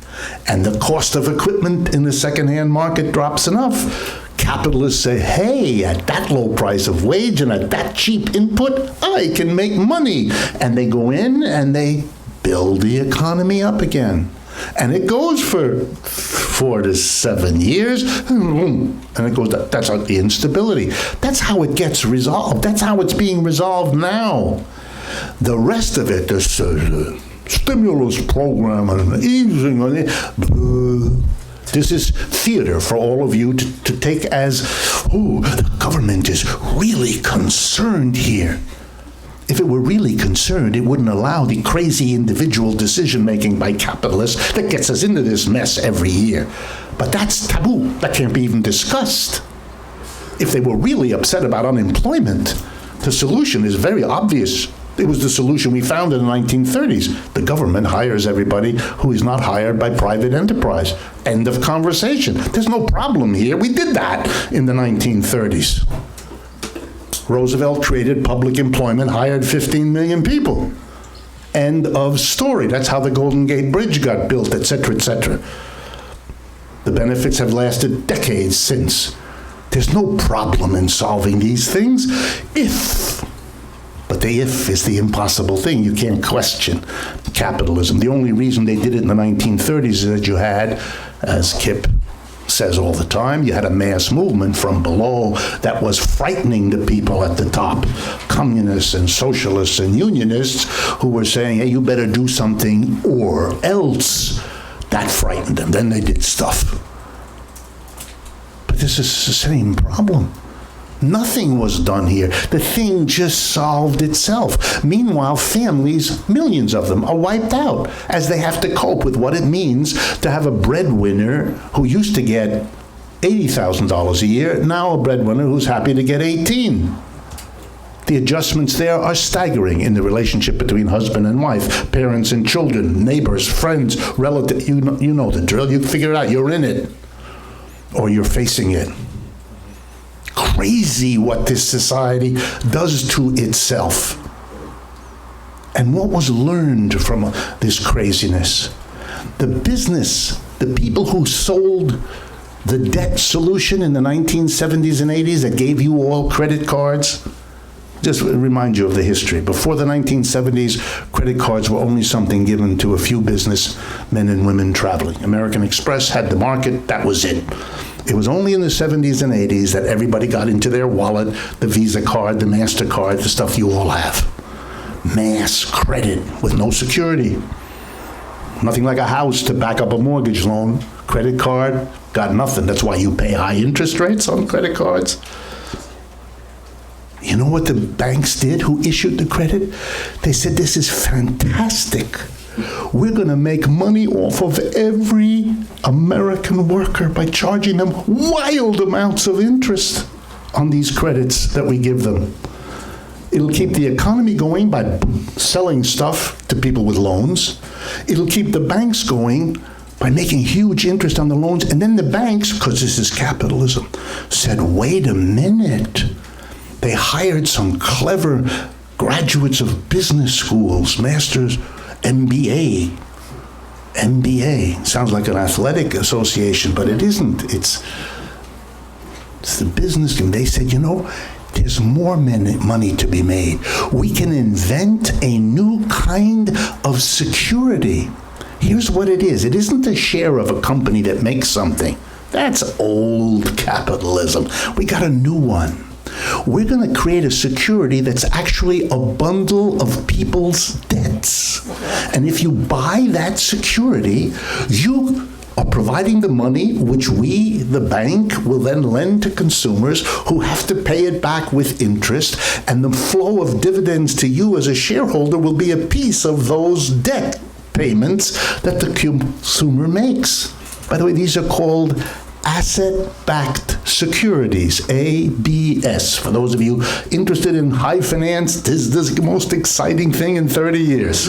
and the cost of equipment in the second-hand market drops enough, capitalists say, hey, at that low price of wage and at that cheap input, I can make money. And they go in and they build the economy up again. And it goes for 4 to 7 years, and it goes, that's the instability. That's how it gets resolved. That's how it's being resolved now. The rest of it, the stimulus program and easing on it, this is theater for all of you to take as, oh, the government is really concerned here. If it were really concerned, it wouldn't allow the crazy individual decision-making by capitalists that gets us into this mess every year. But that's taboo. That can't be even discussed. If they were really upset about unemployment, the solution is very obvious. It was the solution we found in the 1930s. The government hires everybody who is not hired by private enterprise. End of conversation. There's no problem here. We did that in the 1930s. Roosevelt created public employment, hired 15 million people. End of story. That's how the Golden Gate Bridge got built, et cetera, et cetera. The benefits have lasted decades since. There's no problem in solving these things if. But the if is the impossible thing. You can't question capitalism. The only reason they did it in the 1930s is that you had, as Kip says all the time, you had a mass movement from below that was frightening the people at the top. Communists and socialists and unionists who were saying, hey, you better do something or else. That frightened them. Then they did stuff. But this is the same problem. Nothing was done here. The thing just solved itself. Meanwhile, families, millions of them, are wiped out as they have to cope with what it means to have a breadwinner who used to get $80,000 a year, now a breadwinner who's happy to get 18. The adjustments there are staggering in the relationship between husband and wife, parents and children, neighbors, friends, relatives. You know the drill. You figure it out. You're in it, or you're facing it. Crazy what this society does to itself. And what was learned from this craziness? The business, the people who sold the debt solution in the 1970s and 80s that gave you all credit cards, just remind you of the history. Before the 1970s, credit cards were only something given to a few businessmen and women traveling. American Express had the market, that was it. It was only in the 70s and 80s that everybody got into their wallet the Visa card, the MasterCard, the stuff you all have. Mass credit with no security. Nothing like a house to back up a mortgage loan. Credit card, got nothing. That's why you pay high interest rates on credit cards. You know what the banks did who issued the credit? They said, this is fantastic. We're going to make money off of every American worker by charging them wild amounts of interest on these credits that we give them. It'll keep the economy going by selling stuff to people with loans. It'll keep the banks going by making huge interest on the loans. And then the banks, because this is capitalism, said, wait a minute. They hired some clever graduates of business schools, masters, MBA. MBA sounds like an athletic association, but it isn't. It's the business team. They said, you know, there's more money to be made. We can invent a new kind of security. Here's what it is. It isn't a share of a company that makes something. That's old capitalism. We got a new one. We're going to create a security that's actually a bundle of people's debts. And if you buy that security, you are providing the money which we, the bank, will then lend to consumers who have to pay it back with interest, and the flow of dividends to you as a shareholder will be a piece of those debt payments that the consumer makes. By the way, these are called asset-backed securities, ABS. For those of you interested in high finance, this is the most exciting thing in 30 years.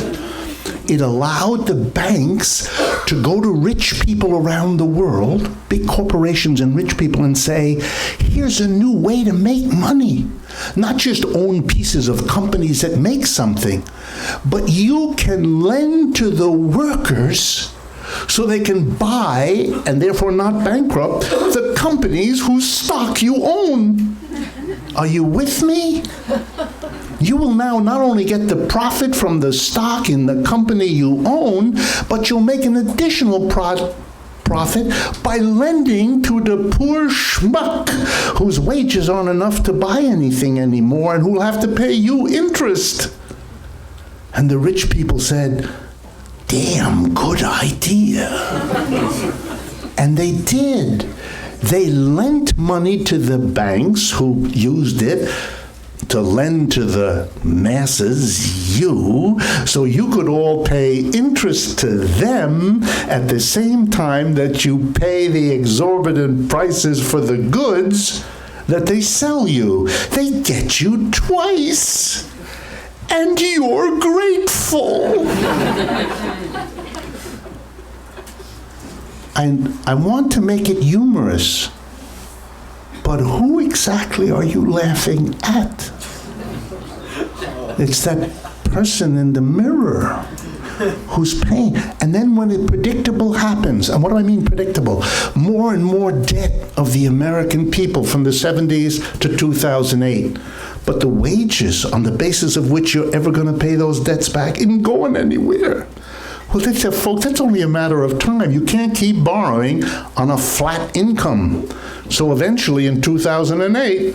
It allowed the banks to go to rich people around the world, big corporations and rich people, and say, here's a new way to make money. Not just own pieces of companies that make something, but you can lend to the workers so they can buy, and therefore not bankrupt, the companies whose stock you own. Are you with me? You will now not only get the profit from the stock in the company you own, but you'll make an additional profit by lending to the poor schmuck whose wages aren't enough to buy anything anymore and who'll have to pay you interest. And the rich people said, damn good idea. And they did. They lent money to the banks who used it to lend to the masses, you, so you could all pay interest to them at the same time that you pay the exorbitant prices for the goods that they sell you. They get you twice. And you're grateful. I want to make it humorous, but who exactly are you laughing at? It's that person in the mirror who's paying. And then when the predictable happens, and what do I mean predictable? More and more debt of the American people from the 70s to 2008. But the wages on the basis of which you're ever going to pay those debts back isn't going anywhere. Well, they said, folks, that's only a matter of time. You can't keep borrowing on a flat income. So eventually in 2008,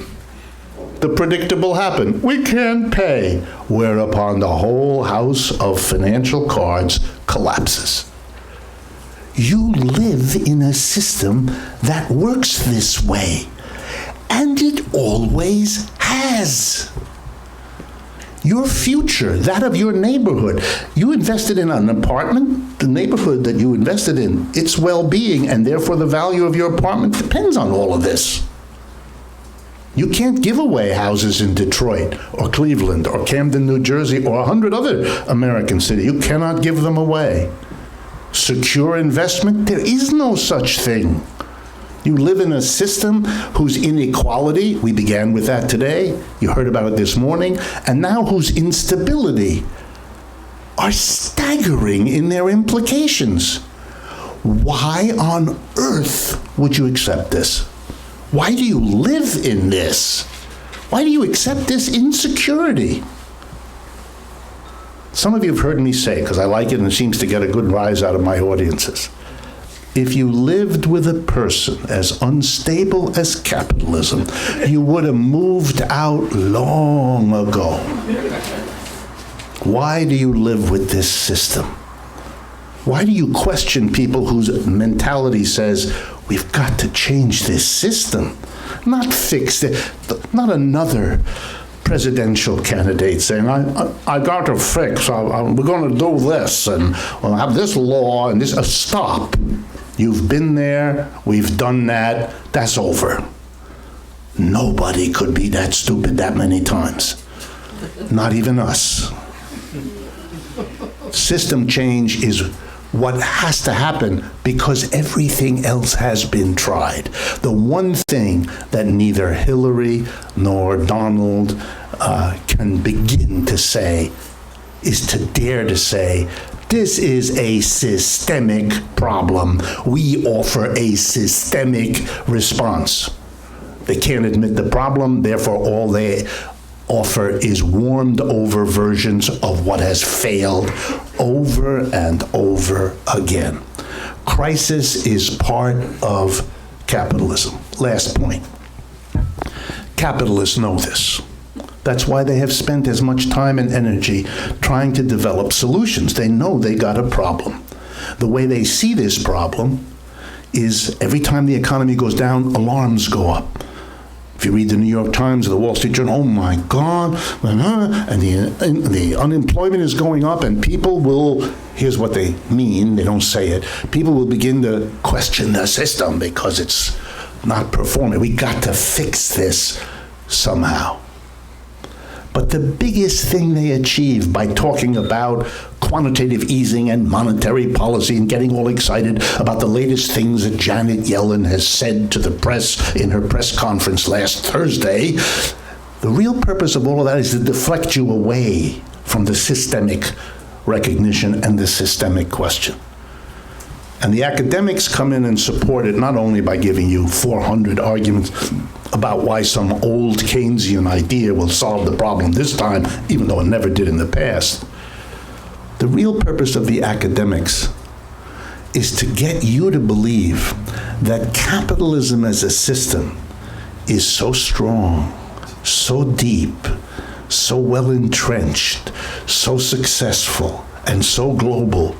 the predictable happened. We can't pay. Whereupon the whole house of financial cards collapses. You live in a system that works this way. And it always has. Your future, that of your neighborhood. You invested in an apartment, the neighborhood that you invested in, its well-being, and therefore the value of your apartment depends on all of this. You can't give away houses in Detroit or Cleveland or Camden, New Jersey, or 100 other American cities. You cannot give them away. Secure investment, there is no such thing. You live in a system whose inequality, we began with that today, you heard about it this morning, and now whose instability are staggering in their implications. Why on earth would you accept this? Why do you live in this? Why do you accept this insecurity? Some of you have heard me say, because I like it and it seems to get a good rise out of my audiences, if you lived with a person as unstable as capitalism, you would have moved out long ago. Why do you live with this system? Why do you question people whose mentality says, we've got to change this system, not fix it, not another presidential candidate saying, I got to fix, we're going to do this, and we'll have this law, and this, stop. You've been there, we've done that, that's over. Nobody could be that stupid that many times. Not even us. System change is what has to happen because everything else has been tried. The one thing that neither Hillary nor Donald can begin to say is to dare to say, this is a systemic problem. We offer a systemic response. They can't admit the problem, therefore all they offer is warmed over versions of what has failed over and over again. Crisis is part of capitalism. Last point. Capitalists know this. That's why they have spent as much time and energy trying to develop solutions. They know they got a problem. The way they see this problem is every time the economy goes down, alarms go up. If you read the New York Times or the Wall Street Journal, oh my God, and the unemployment is going up, and people will, here's what they mean, they don't say it, people will begin to question the system because it's not performing. We got to fix this somehow. But the biggest thing they achieve by talking about quantitative easing and monetary policy and getting all excited about the latest things that Janet Yellen has said to the press in her press conference last Thursday, the real purpose of all of that is to deflect you away from the systemic recognition and the systemic question. And the academics come in and support it not only by giving you 400 arguments about why some old Keynesian idea will solve the problem this time, even though it never did in the past. The real purpose of the academics is to get you to believe that capitalism as a system is so strong, so deep, so well entrenched, so successful, and so global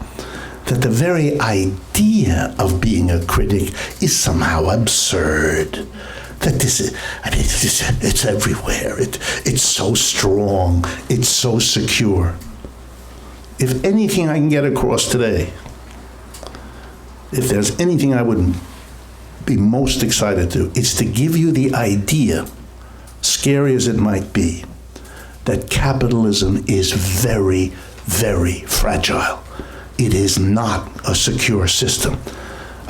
that the very idea of being a critic is somehow absurd. That this is, it's everywhere. It's so strong. It's so secure. If anything I can get across today, if there's anything I would be most excited to, it's to give you the idea, scary as it might be, that capitalism is very, very fragile. It is not a secure system.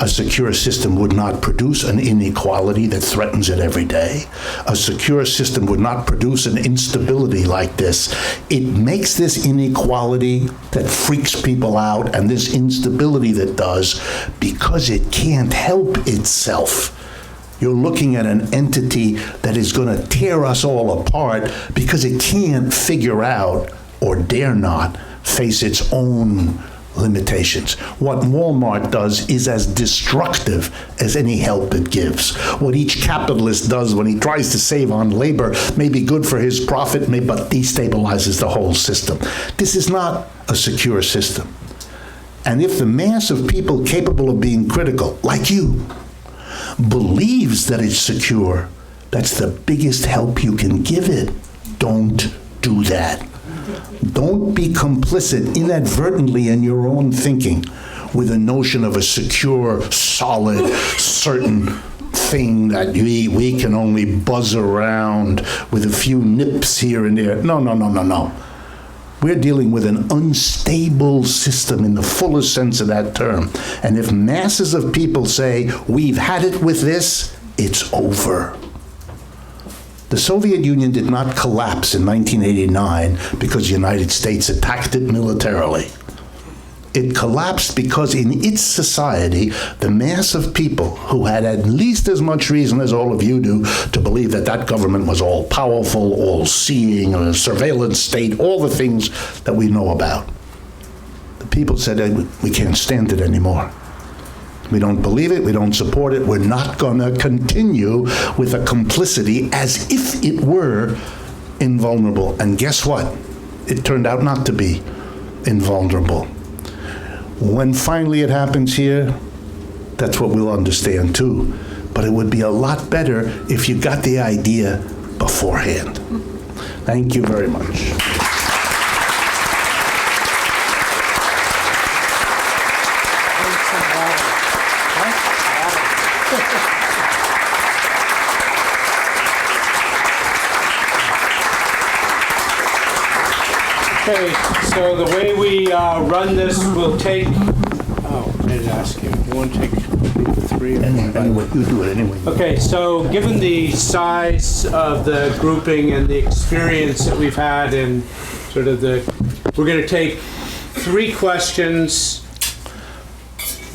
A secure system would not produce an inequality that threatens it every day. A secure system would not produce an instability like this. It makes this inequality that freaks people out and this instability that does because it can't help itself. You're looking at an entity that is going to tear us all apart because it can't figure out, or dare not, face its own limitations. What Walmart does is as destructive as any help it gives. What each capitalist does when he tries to save on labor may be good for his profit, but destabilizes the whole system. This is not a secure system. And if the mass of people capable of being critical, like you, believes that it's secure, that's the biggest help you can give it. Don't do that. Don't be complicit inadvertently in your own thinking with a notion of a secure, solid, certain thing that we can only buzz around with a few nips here and there. No, no, no, no, no. We're dealing with an unstable system in the fullest sense of that term. And if masses of people say, we've had it with this, it's over. The Soviet Union did not collapse in 1989 because the United States attacked it militarily. It collapsed because in its society, the mass of people who had at least as much reason as all of you do to believe that that government was all powerful, all seeing, a surveillance state, all the things that we know about. The people said, we can't stand it anymore. We don't believe it, we don't support it, we're not gonna continue with a complicity as if it were invulnerable. And guess what? It turned out not to be invulnerable. When finally it happens here, that's what we'll understand too. But it would be a lot better if you got the idea beforehand. Thank you very much.
Okay, so the way we run this, we'll take, I didn't ask you. You want to take three?
Anyway, you do it anyway.
Okay, so given the size of the grouping and the experience that we've had in sort of we're going to take 3 questions.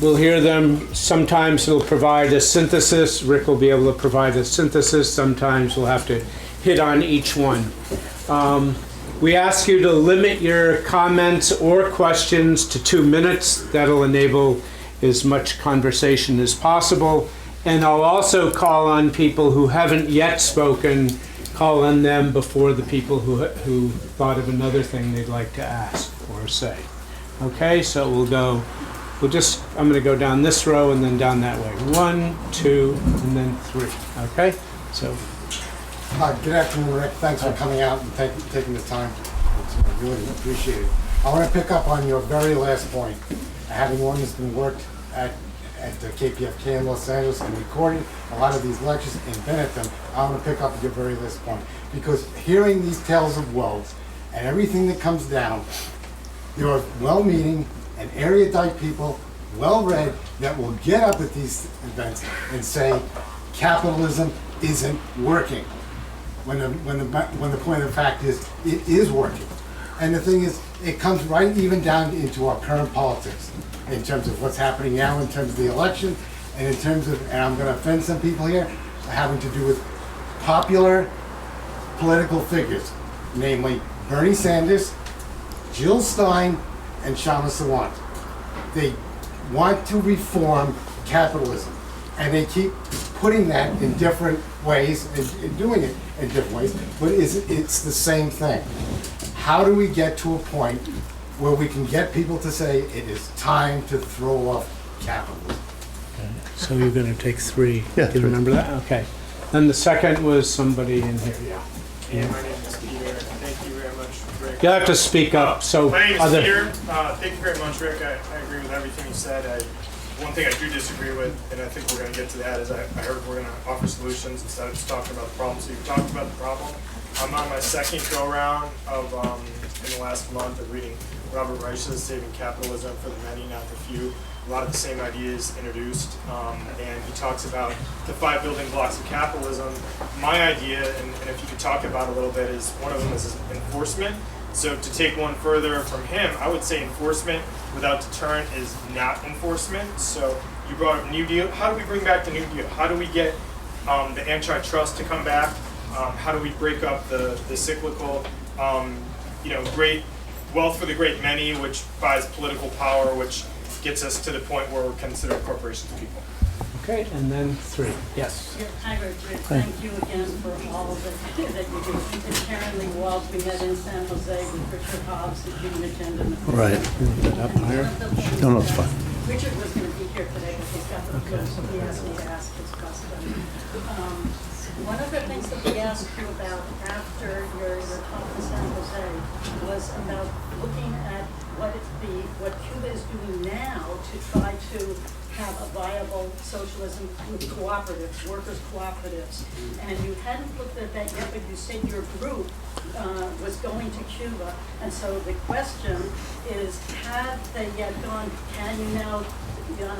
We'll hear them. Sometimes it'll provide a synthesis. Rick will be able to provide a synthesis. Sometimes we'll have to hit on each one. We ask you to limit your comments or questions to 2 minutes. That'll enable as much conversation as possible. And I'll also call on people who haven't yet spoken, call on them before the people who thought of another thing they'd like to ask or say. Okay, so I'm going to go down this row and then down that way. 1, 2, and then 3. Okay, so.
Good afternoon, Rick. Thanks for coming out and taking the time. It's really appreciated. I want to pick up on your very last point. Having one that's been worked at the KPFK in Los Angeles and recorded a lot of these lectures and been at them, I want to pick up your very last point. Because hearing these tales of woes and everything that comes down, there are well-meaning and erudite people, well-read, that will get up at these events and say, capitalism isn't working. When the point of the fact is, it is working. And the thing is, it comes right even down into our current politics, in terms of what's happening now, in terms of the election, and in terms of, and I'm going to offend some people here, having to do with popular political figures, namely Bernie Sanders, Jill Stein, and Shama Sawant. They want to reform capitalism, and they keep putting that in different ways and doing it in different ways, but it's the same thing. How do we get to a point where we can get people to say it is time to throw off capitalism?
Okay. So you're going to take 3.
Yeah,
Do you remember that? Okay. Then the second was somebody in here, yeah.
Hey, my name is Peter. Thank you very much, Rick.
You'll have to speak up. So
my name is Peter. Thank you very much, Rick. I agree with everything you said. One thing I do disagree with, and I think we're going to get to that, is I heard we're going to offer solutions instead of just talking about the problem. So you're talking about the problem. I'm on my second go-round of, in the last month, of reading Robert Reich's Saving Capitalism for the Many, Not the Few. A lot of the same ideas introduced, and he talks about the 5 building blocks of capitalism. My idea, and if you could talk about a little bit, is one of them is enforcement. So to take one further from him, I would say enforcement without deterrent is not enforcement. So you brought up New Deal. How do we bring back the New Deal? How do we get the antitrust to come back? How do we break up the cyclical, great wealth for the great many, which buys political power, which gets us to the point where we're considered corporations people?
Okay, and then 3. Yes.
Hi, Richard. Thank you again for all that you do. Inherently Wolff, we had in San Jose with Richard Hobbs, the June agenda.
Right.
Up higher.
No, it's fine.
Richard was going to be here today, but he's got the flu, so he asked me to ask his question. One of the things that we asked you about after your talk in San Jose was about looking at what Cuba is doing now to try to have a viable socialism with cooperatives, workers' cooperatives. And you hadn't looked at that yet, but you said your group was going to Cuba. And so the question is, have they yet gone? Can you now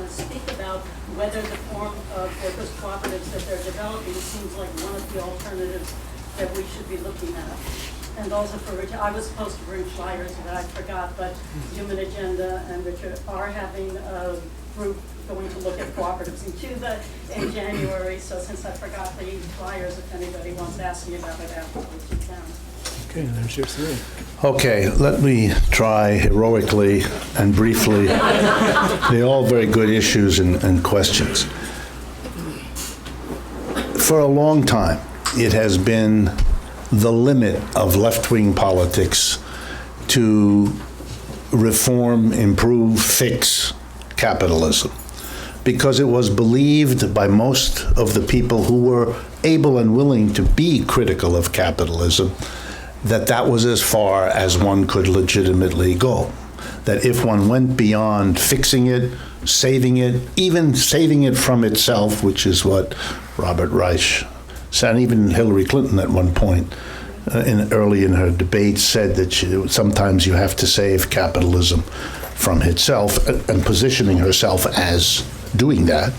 speak about whether the form of workers' cooperatives that they're developing seems like one of the alternatives that we should be looking at? And also for Richard, I was supposed to bring flyers, but I forgot, but Human Agenda and Richard are having a group going to look at cooperatives in Cuba in January, so since I forgot the flyers, if anybody wants to ask me about it afterwards, you can.
Okay, there's your three.
Okay, let me try heroically and briefly. They're all very good issues and questions. For a long time, it has been the limit of left-wing politics to reform, improve, fix capitalism, because it was believed by most of the people who were able and willing to be critical of capitalism that that was as far as one could legitimately go. That if one went beyond fixing it, saving it, even saving it from itself, which is what Robert Reich said, even Hillary Clinton at one point, early in her debate, said that sometimes you have to save capitalism from itself, and positioning herself as doing that.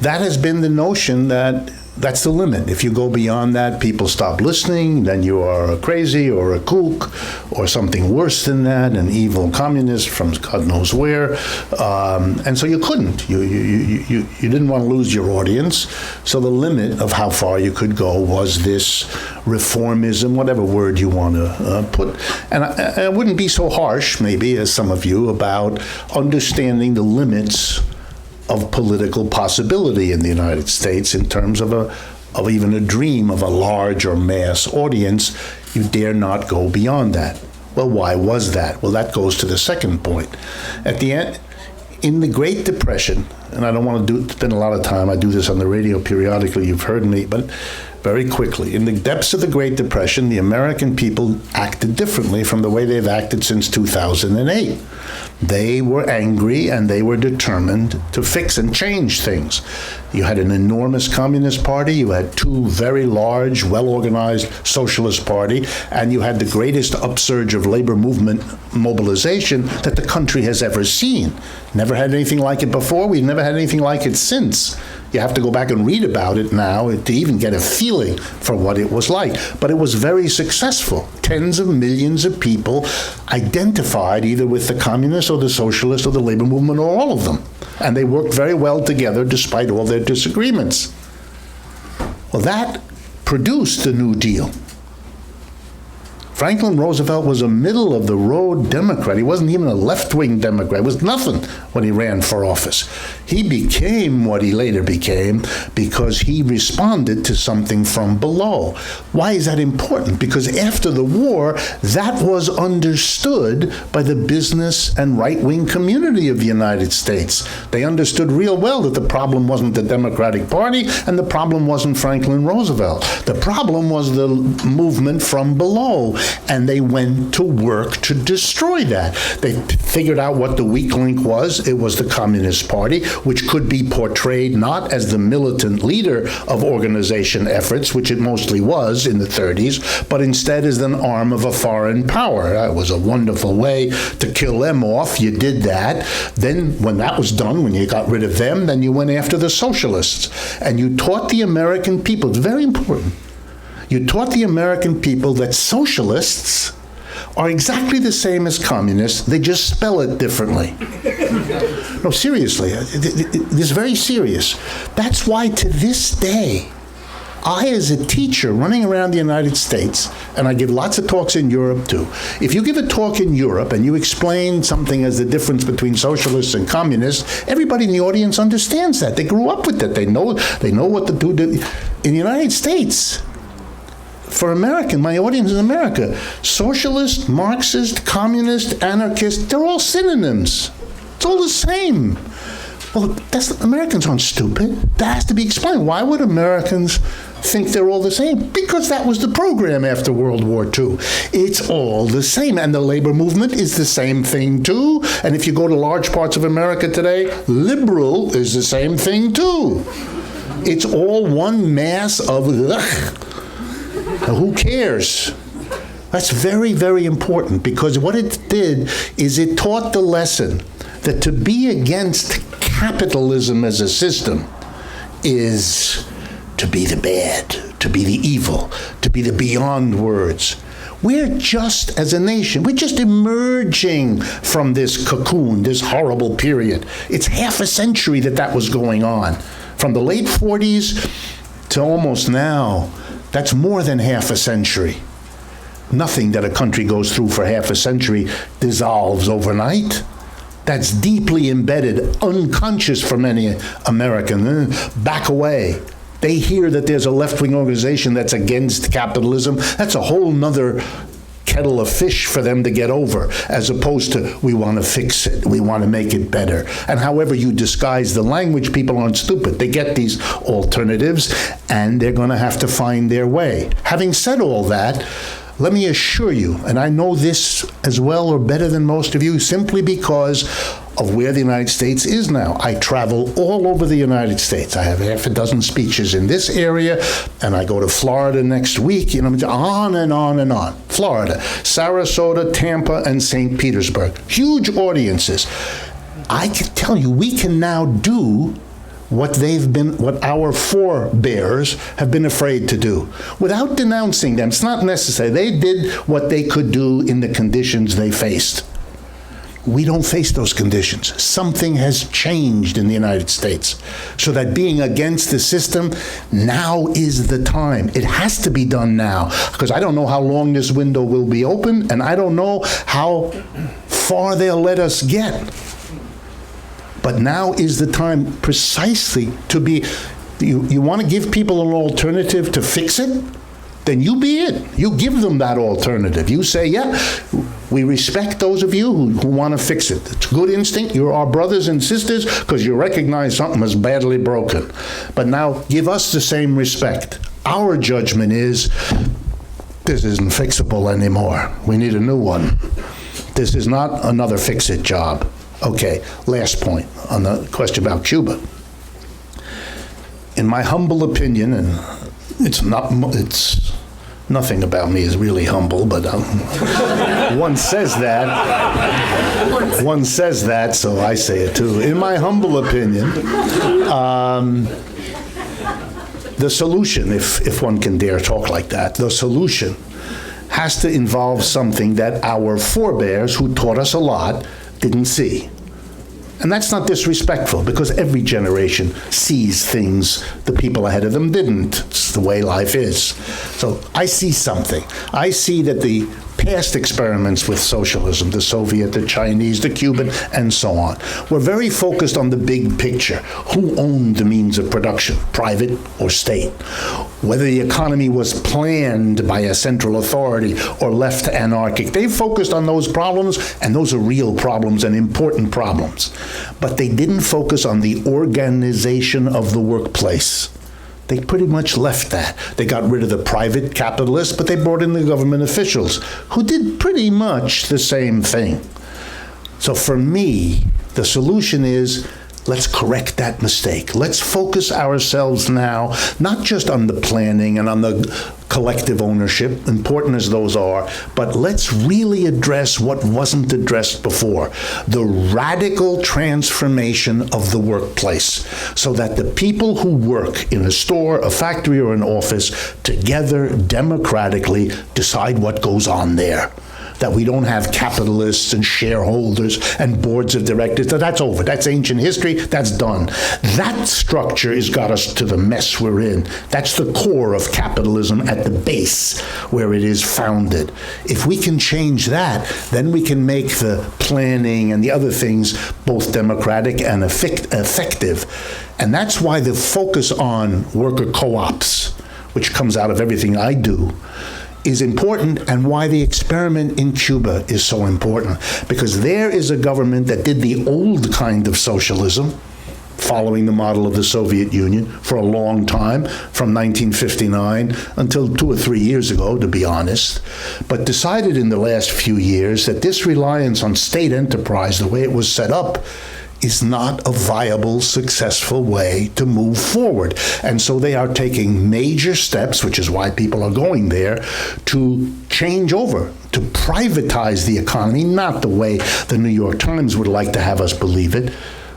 That has been the notion that that's the limit. If you go beyond that, people stop listening, then you are crazy or a kook or something worse than that, an evil communist from God knows where. And so you couldn't. You didn't want to lose your audience. So the limit of how far you could go was this reformism, whatever word you want to put. And I wouldn't be so harsh, maybe, as some of you, about understanding the limits of political possibility in the United States in terms of even a dream of a large or mass audience. You dare not go beyond that. Well, why was that? Well, that goes to the second point. At the end, in the Great Depression, and I don't want to spend a lot of time, I do this on the radio periodically, you've heard me, but very quickly. In the depths of the Great Depression, the American people acted differently from the way they've acted since 2008. They were angry and they were determined to fix and change things. You had an enormous communist party, you had two very large, well-organized socialist party, and you had the greatest upsurge of labor movement mobilization that the country has ever seen. Never had anything like it before, we've never had anything like it since. You have to go back and read about it now to even get a feeling for what it was like. But it was very successful. Tens of millions of people identified either with the communists or the socialists or the labor movement or all of them. And they worked very well together despite all their disagreements. Well, that produced the New Deal. Franklin Roosevelt was a middle-of-the-road Democrat. He wasn't even a left-wing Democrat. It was nothing when he ran for office. He became what he later became because he responded to something from below. Why is that important? Because after the war, that was understood by the business and right-wing community of the United States. They understood real well that the problem wasn't the Democratic Party and the problem wasn't Franklin Roosevelt. The problem was the movement from below. And they went to work to destroy that. They figured out what the weak link was. It was the Communist Party, which could be portrayed not as the militant leader of organization efforts, which it mostly was in the 30s, but instead as an arm of a foreign power. That was a wonderful way to kill them off. You did that. Then when that was done, when you got rid of them, then you went after the socialists. And you taught the American people, it's very important, you taught the American people that socialists are exactly the same as communists, they just spell it differently. No, seriously, this is very serious. That's why to this day, I, as a teacher running around the United States, and I give lots of talks in Europe too, if you give a talk in Europe and you explain something as the difference between socialists and communists, everybody in the audience understands that. They grew up with it. They know what to do. In the United States, for American, my audience in America, socialist, Marxist, communist, anarchist, they're all synonyms. It's all the same. Well, Americans aren't stupid. That has to be explained. Why would Americans think they're all the same, because that was the program after World War II. It's all the same, and the labor movement is the same thing too. And if you go to large parts of America today, liberal is the same thing too. It's all one mass of ugh. Now, who cares? That's very, very important, because what it did is it taught the lesson that to be against capitalism as a system is to be the bad, to be the evil, to be the beyond words. We're just, as a nation, we're just emerging from this cocoon, this horrible period. It's half a century that was going on. From the late 40s to almost now, that's more than half a century. Nothing that a country goes through for half a century dissolves overnight. That's deeply embedded, unconscious for many Americans. Back away. They hear that there's a left-wing organization that's against capitalism. That's a whole nother kettle of fish for them to get over, as opposed to, we want to fix it, we want to make it better. And however you disguise the language, people aren't stupid. They get these alternatives, and they're going to have to find their way. Having said all that, let me assure you, and I know this as well or better than most of you, simply because of where the United States is now. I travel all over the United States. I have half a dozen speeches in this area, and I go to Florida next week, on and on and on. Florida, Sarasota, Tampa, and St. Petersburg. Huge audiences. I can tell you, we can now do what our forebears have been afraid to do, without denouncing them. It's not necessary. They did what they could do in the conditions they faced. We don't face those conditions. Something has changed in the United States, so that being against the system, now is the time. It has to be done now, because I don't know how long this window will be open, and I don't know how far they'll let us get. But now is the time precisely to be, you want to give people an alternative to fix it? Then you be it. You give them that alternative. You say, yeah, we respect those of you who want to fix it. It's good instinct. You're our brothers and sisters because you recognize something is badly broken. But now give us the same respect. Our judgment is, this isn't fixable anymore. We need a new one. This is not another fix-it job. Okay, last point on the question about Cuba. In my humble opinion, and it's nothing about me is really humble, but one says that, so I say it too. In my humble opinion, the solution, if one can dare talk like that, the solution has to involve something that our forebears, who taught us a lot, didn't see. And that's not disrespectful, because every generation sees things the people ahead of them didn't. It's the way life is. So I see something. I see that the past experiments with socialism, the Soviet, the Chinese, the Cuban, and so on, were very focused on the big picture. Who owned the means of production, private or state? Whether the economy was planned by a central authority or left anarchic. They focused on those problems, and those are real problems and important problems. But they didn't focus on the organization of the workplace. They pretty much left that. They got rid of the private capitalists, but they brought in the government officials, who did pretty much the same thing. So for me, the solution is, let's correct that mistake. Let's focus ourselves now, not just on the planning and on the collective ownership, important as those are, but let's really address what wasn't addressed before, the radical transformation of the workplace, so that the people who work in a store, a factory, or an office together democratically decide what goes on there. That we don't have capitalists and shareholders and boards of directors. That's over. That's ancient history. That's done. That structure has got us to the mess we're in. That's the core of capitalism at the base where it is founded. If we can change that, then we can make the planning and the other things both democratic and effective. And that's why the focus on worker co-ops, which comes out of everything I do, is important, and why the experiment in Cuba is so important. Because there is a government that did the old kind of socialism, following the model of the Soviet Union for a long time, from 1959 until 2 or 3 years ago, to be honest, but decided in the last few years that this reliance on state enterprise, the way it was set up, is not a viable, successful way to move forward. And so they are taking major steps, which is why people are going there, to change over, to privatize the economy, not the way the New York Times would like to have us believe it,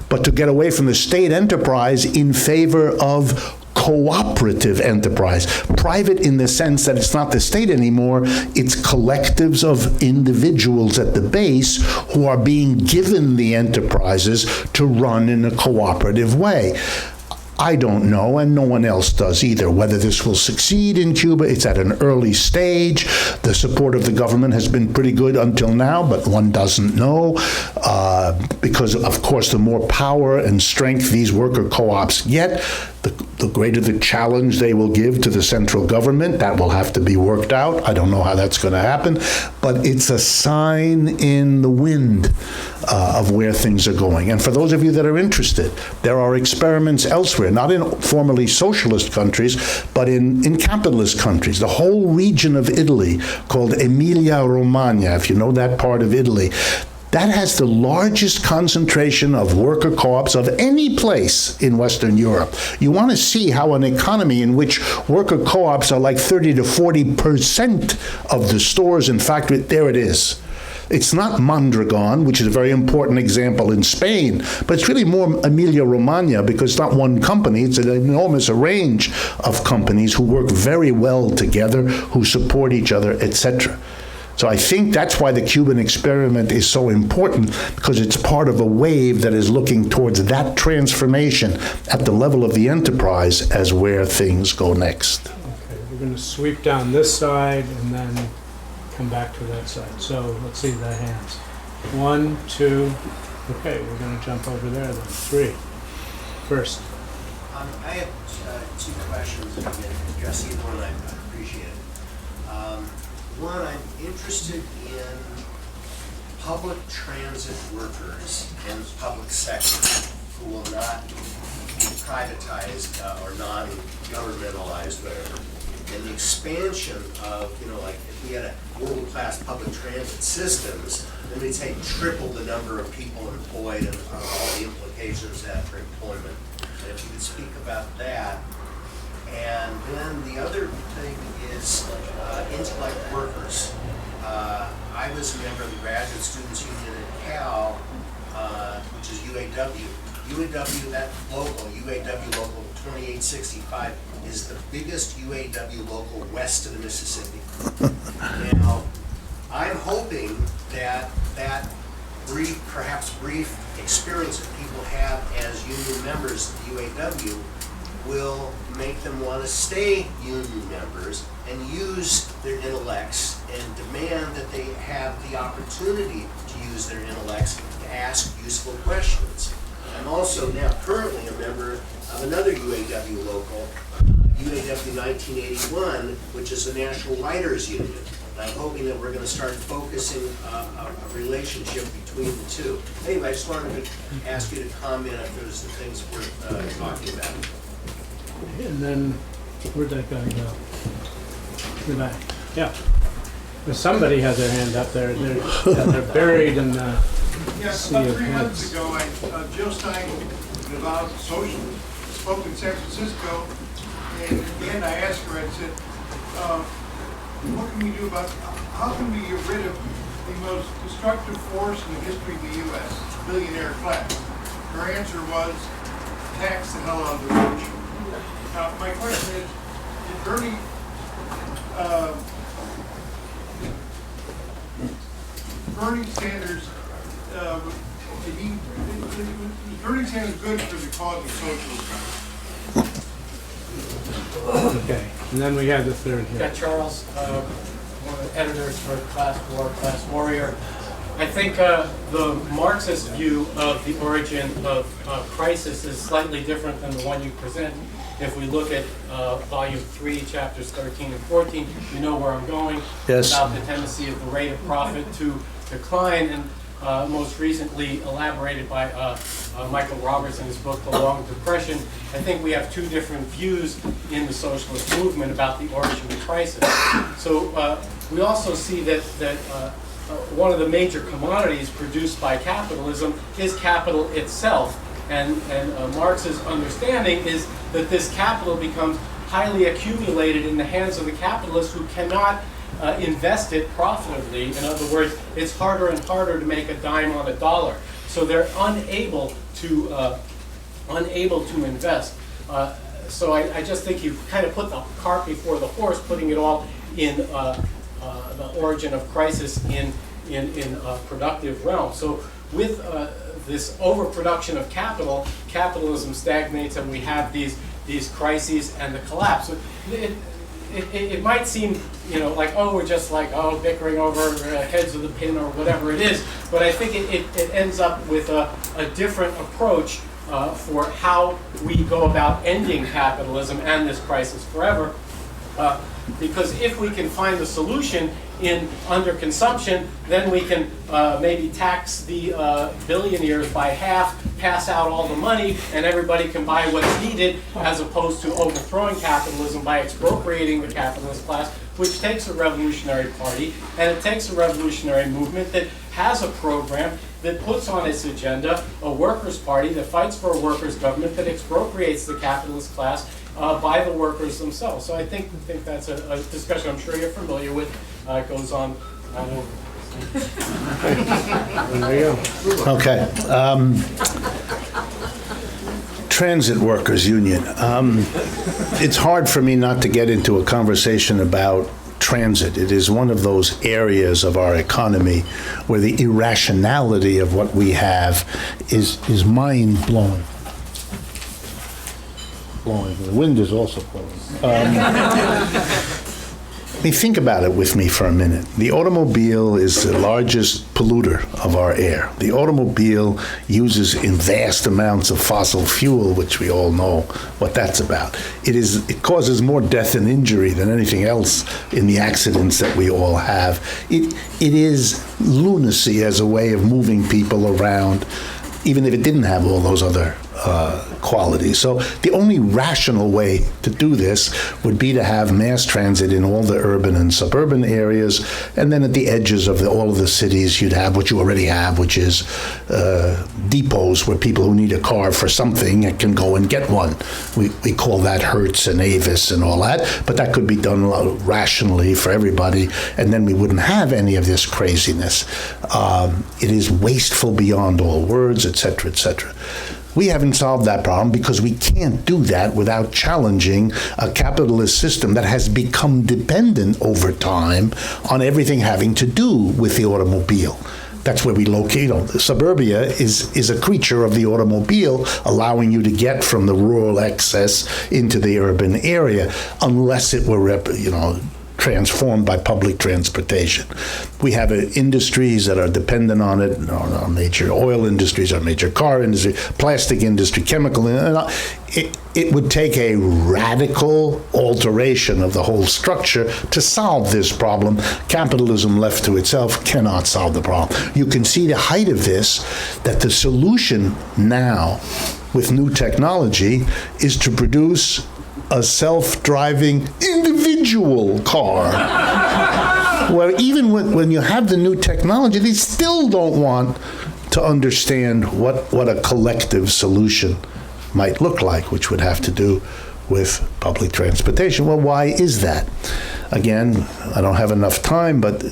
but to get away from the state enterprise in favor of cooperative enterprise. Private in the sense that it's not the state anymore, it's collectives of individuals at the base who are being given the enterprises to run in a cooperative way. I don't know, and no one else does either, whether this will succeed in Cuba. It's at an early stage. The support of the government has been pretty good until now, but one doesn't know, because, of course, the more power and strength these worker co-ops get, the greater the challenge they will give to the central government. That will have to be worked out. I don't know how that's going to happen, but it's a sign in the wind of where things are going. And for those of you that are interested, there are experiments elsewhere, not in formerly socialist countries, but in capitalist countries. The whole region of Italy, called Emilia-Romagna, if you know that part of Italy, that has the largest concentration of worker co-ops of any place in Western Europe. You want to see how an economy in which worker co-ops are like 30 to 40% of the stores. In fact, there it is. It's not Mondragon, which is a very important example in Spain, but it's really more Emilia-Romagna, because it's not one company, it's an enormous range of companies who work very well together, who support each other, etc. So I think that's why the Cuban experiment is so important, because it's part of a wave that is looking towards that transformation at the level of the enterprise as where things go next.
Okay, we're going to sweep down this side and then come back to that side. So let's see the hands. 1, 2, okay, we're going to jump over there then. 3. First.
I have 2 questions, and I'm going to address either one. I appreciate it. One, I'm interested in public transit workers in the public sector who will not be privatized or non-governmentalized, whatever. And the expansion of, like if we had a world-class public transit systems, then we'd say triple the number of people employed and all the implications of that for employment. And if you could speak about that. And then the other thing is intellect workers. I was a member of the Graduate Students Union at Cal, which is UAW. UAW, that local, UAW local 2865, is the biggest UAW local west of the Mississippi. Now, I'm hoping that that perhaps brief experience that people have as union members of the UAW will make them want to stay union members and use their intellects and demand that they have the opportunity to use their intellects to ask useful questions. I'm also now currently a member of another UAW local, UAW 1981, which is the National Writers Union. And I'm hoping that we're going to start focusing a relationship between the two. Anyway, I just wanted to ask you to comment if there's the things worth talking about.
And then, where'd that guy go? In the back. Yeah. But somebody had their hand up there. They're buried in the sea
About
of
3 months
heads.
ago, Jill Stein, about socialism, spoke in San Francisco, and at the end I asked her, I said, what can we do about, how can we get rid of the most destructive force in the history of the U.S., billionaire class? Her answer was, tax the hell out of the rich. Now, my question is, did Bernie Sanders, was Bernie Sanders good for the cause of socialism?
Okay, and then we had the third here.
Yeah, Charles, one of the editors for Class Warrior. I think the Marxist view of the origin of crisis is slightly different than the one you present. If we look at volume 3, chapters 13 and 14, you know where I'm going.
Yes.
About the tendency of the rate of profit to decline. And most recently elaborated by Michael Roberts in his book, The Long Depression. I think we have two different views in the socialist movement about the origin of crisis. So we also see that one of the major commodities produced by capitalism is capital itself. And Marx's understanding is that this capital becomes highly accumulated in the hands of the capitalists who cannot invest it profitably. In other words, it's harder and harder to make a dime on a dollar. So they're unable to invest. So I just think you kind of put the cart before the horse, putting it all in the origin of crisis in productive realm. So with this overproduction of capital, capitalism stagnates, and we have these crises and the collapse. So it might seem, like, oh, we're just like, oh, bickering over heads of the pin or whatever it is, but I think it ends up with a different approach for how we go about ending capitalism and this crisis forever. Because if we can find the solution in underconsumption, then we can maybe tax the billionaires by half, pass out all the money, and everybody can buy what's needed, as opposed to overthrowing capitalism by expropriating the capitalist class, which takes a revolutionary party, and it takes a revolutionary movement that has a program that puts on its agenda a workers' party that fights for a workers' government that expropriates the capitalist class by the workers themselves. So I think that's a discussion I'm sure you're familiar with. It goes on all over.
There you go.
Okay. Transit Workers Union. It's hard for me not to get into a conversation about transit. It is one of those areas of our economy where the irrationality of what we have is mind-blowing. The wind is also blowing. Think about it with me for a minute. The automobile is the largest polluter of our air. The automobile uses in vast amounts of fossil fuel, which we all know what that's about. It causes more death and injury than anything else in the accidents that we all have. It is lunacy as a way of moving people around, even if it didn't have all those other qualities. So the only rational way to do this would be to have mass transit in all the urban and suburban areas, and then at the edges of all of the cities you'd have what you already have, which is depots where people who need a car for something can go and get one. We call that Hertz and Avis and all that, but that could be done rationally for everybody, and then we wouldn't have any of this craziness. It is wasteful beyond all words, etc., etc. We haven't solved that problem because we can't do that without challenging a capitalist system that has become dependent over time on everything having to do with the automobile. That's where we locate. Suburbia is a creature of the automobile, allowing you to get from the rural excess into the urban area, unless it were, transformed by public transportation. We have industries that are dependent on it, our major oil industries, our major car industry, plastic industry, chemical industry. It would take a radical alteration of the whole structure to solve this problem. Capitalism left to itself cannot solve the problem. You can see the height of this, that the solution now with new technology is to produce a self-driving individual car. Where even when you have the new technology, they still don't want to understand what a collective solution might look like, which would have to do with public transportation. Well, why is that? Again, I don't have enough time, but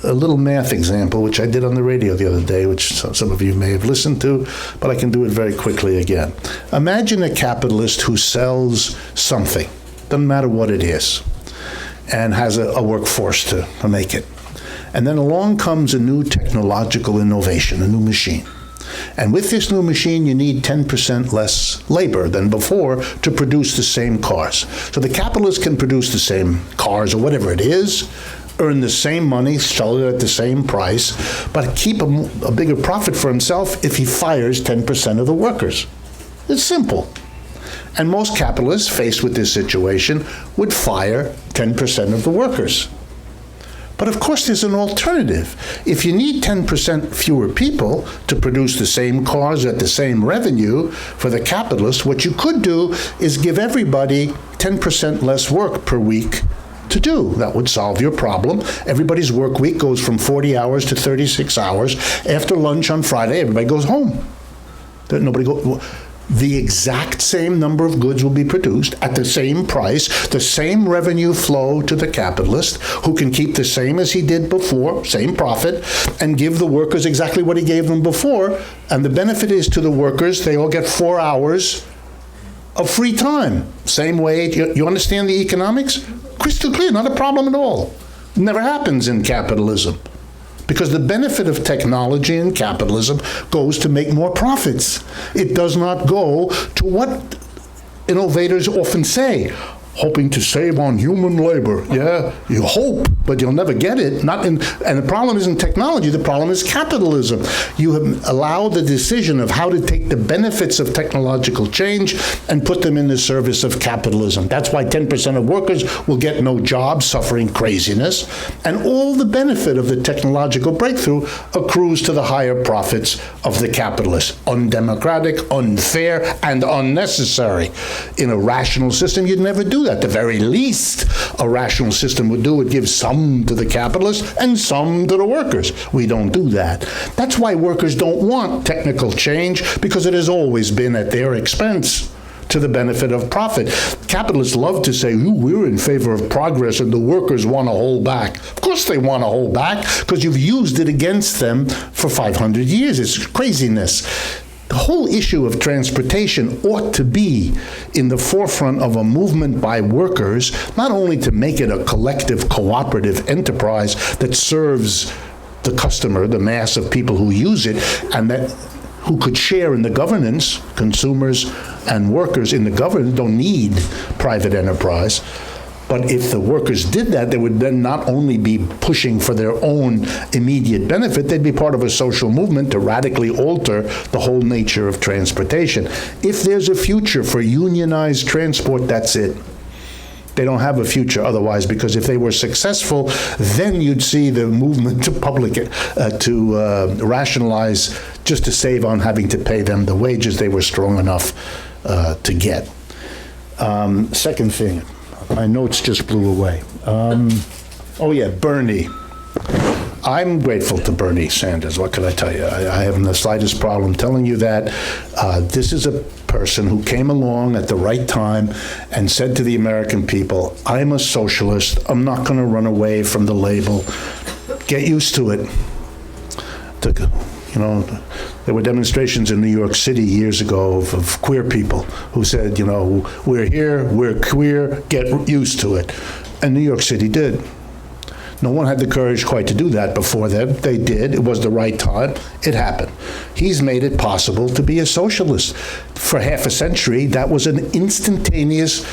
a little math example, which I did on the radio the other day, which some of you may have listened to, but I can do it very quickly again. Imagine a capitalist who sells something, doesn't matter what it is, and has a workforce to make it. And then along comes a new technological innovation, a new machine. And with this new machine, you need 10% less labor than before to produce the same cars. So the capitalist can produce the same cars or whatever it is, earn the same money, sell it at the same price, but keep a bigger profit for himself if he fires 10% of the workers. It's simple. And most capitalists, faced with this situation, would fire 10% of the workers. But of course, there's an alternative. If you need 10% fewer people to produce the same cars at the same revenue for the capitalist, what you could do is give everybody 10% less work per week to do. That would solve your problem. Everybody's work week goes from 40 hours to 36 hours. After lunch on Friday, everybody goes home. The exact same number of goods will be produced at the same price, the same revenue flow to the capitalist, who can keep the same as he did before, same profit, and give the workers exactly what he gave them before. And the benefit is to the workers, they all get 4 hours of free time. Same wage. You understand the economics? Crystal clear, not a problem at all. Never happens in capitalism. Because the benefit of technology in capitalism goes to make more profits. It does not go to what innovators often say, hoping to save on human labor. Yeah, you hope, but you'll never get it. And the problem isn't technology, the problem is capitalism. You have allowed the decision of how to take the benefits of technological change and put them in the service of capitalism. That's why 10% of workers will get no job, suffering craziness, and all the benefit of the technological breakthrough accrues to the higher profits of the capitalists. Undemocratic, unfair, and unnecessary. In a rational system, you'd never do that. At the very least, a rational system would give some to the capitalists and some to the workers. We don't do that. That's why workers don't want technical change, because it has always been at their expense to the benefit of profit. Capitalists love to say, we're in favor of progress and the workers want to hold back. Of course they want to hold back, because you've used it against them for 500 years. It's craziness. The whole issue of transportation ought to be in the forefront of a movement by workers, not only to make it a collective, cooperative enterprise that serves the customer, the mass of people who use it, and that who could share in the governance. Consumers and workers in the governance don't need private enterprise. But if the workers did that, they would then not only be pushing for their own immediate benefit, they'd be part of a social movement to radically alter the whole nature of transportation. If there's a future for unionized transport, that's it. They don't have a future otherwise, because if they were successful, then you'd see the movement to rationalize just to save on having to pay them the wages they were strong enough to get. Second thing. My notes just blew away. Bernie. I'm grateful to Bernie Sanders. What can I tell you? I haven't the slightest problem telling you that. This is a person who came along at the right time and said to the American people, I'm a socialist. I'm not going to run away from the label. Get used to it. There were demonstrations in New York City years ago of queer people who said, we're here, we're queer, get used to it. And New York City did. No one had the courage quite to do that before then. They did. It was the right time. It happened. He's made it possible to be a socialist. For half a century, that was an instantaneous,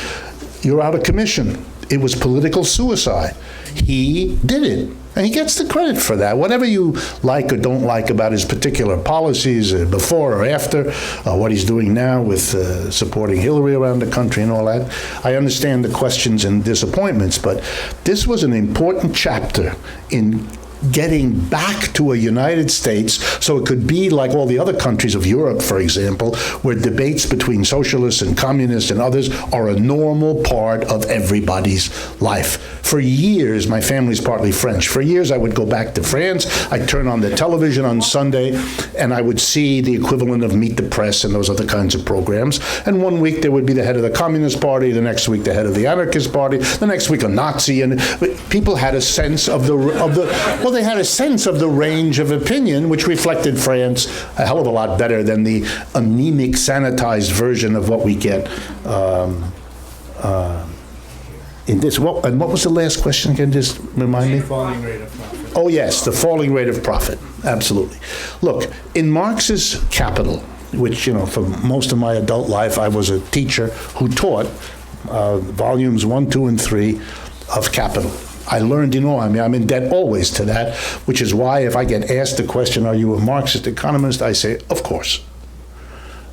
you're out of commission. It was political suicide. He did it. And he gets the credit for that. Whatever you like or don't like about his particular policies before or after, what he's doing now with supporting Hillary around the country and all that, I understand the questions and disappointments, but this was an important chapter in getting back to a United States so it could be like all the other countries of Europe, for example, where debates between socialists and communists and others are a normal part of everybody's life. For years, my family's partly French. For years, I would go back to France. I'd turn on the television on Sunday, and I would see the equivalent of Meet the Press and those other kinds of programs. And one week, there would be the head of the Communist Party, the next week, the head of the Anarchist Party, the next week, a Nazi. And people had a sense of they had a sense of the range of opinion, which reflected France a hell of a lot better than the anemic, sanitized version of what we get in this. And what was the last question again? Just remind me.
Falling rate of profit.
Oh, yes, the falling rate of profit. Absolutely. Look, in Marx's Capital, which, for most of my adult life, I was a teacher who taught volumes 1, 2, and 3 of Capital. I learned I'm in debt always to that, which is why if I get asked the question, are you a Marxist economist, I say, of course.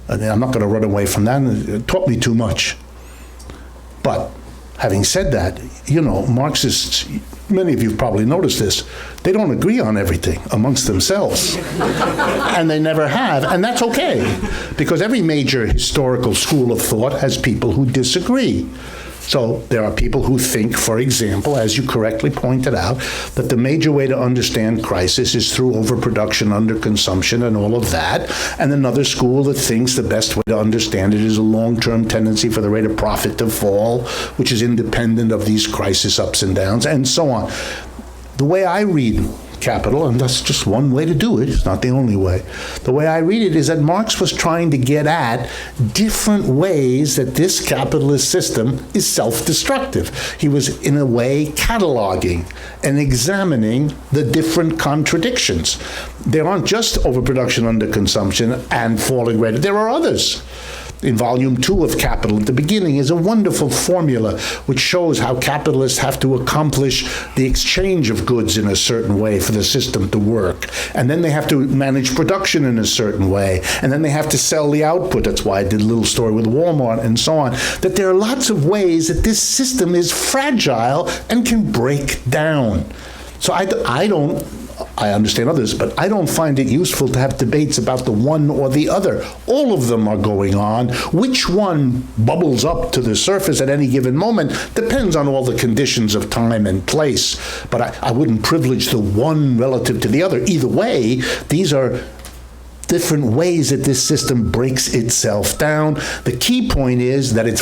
And I'm not going to run away from that. It taught me too much. But having said that, Marxists many of you probably noticed this, they don't agree on everything amongst themselves. And they never have, and that's okay, because every major historical school of thought has people who disagree. So there are people who think, for example, as you correctly pointed out, that the major way to understand crisis is through overproduction, underconsumption, and all of that. And another school that thinks the best way to understand it is a long-term tendency for the rate of profit to fall, which is independent of these crisis ups and downs, and so on. The way I read Capital, and that's just one way to do it, it's not the only way. The way I read it is that Marx was trying to get at different ways that this capitalist system is self-destructive. He was, in a way, cataloging and examining the different contradictions. There aren't just overproduction, underconsumption, and falling rate. There are others. In Volume 2 of Capital, at the beginning, is a wonderful formula which shows how capitalists have to accomplish the exchange of goods in a certain way for the system to work. And then they have to manage production in a certain way. And then they have to sell the output. That's why I did a little story with Walmart and so on. That there are lots of ways that this system is fragile and can break down. So I understand others, but I don't find it useful to have debates about the one or the other. All of them are going on. Which one bubbles up to the surface at any given moment depends on all the conditions of time and place. But I wouldn't privilege the one relative to the other. Either way, these are different ways that this system breaks itself down. The key point is that it's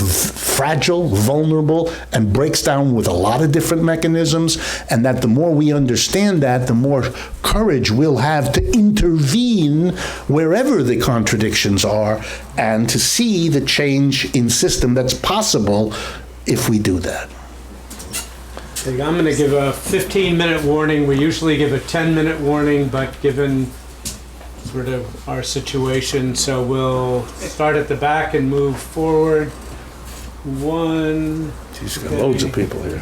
fragile, vulnerable, and breaks down with a lot of different mechanisms, and that the more we understand that, the more courage we'll have to intervene wherever the contradictions are and to see the change in system that's possible if we do that.
Okay, I'm going to give a 15-minute warning. We usually give a 10-minute warning, but given sort of our situation, so we'll start at the back and move forward. One.
She's got loads of people here.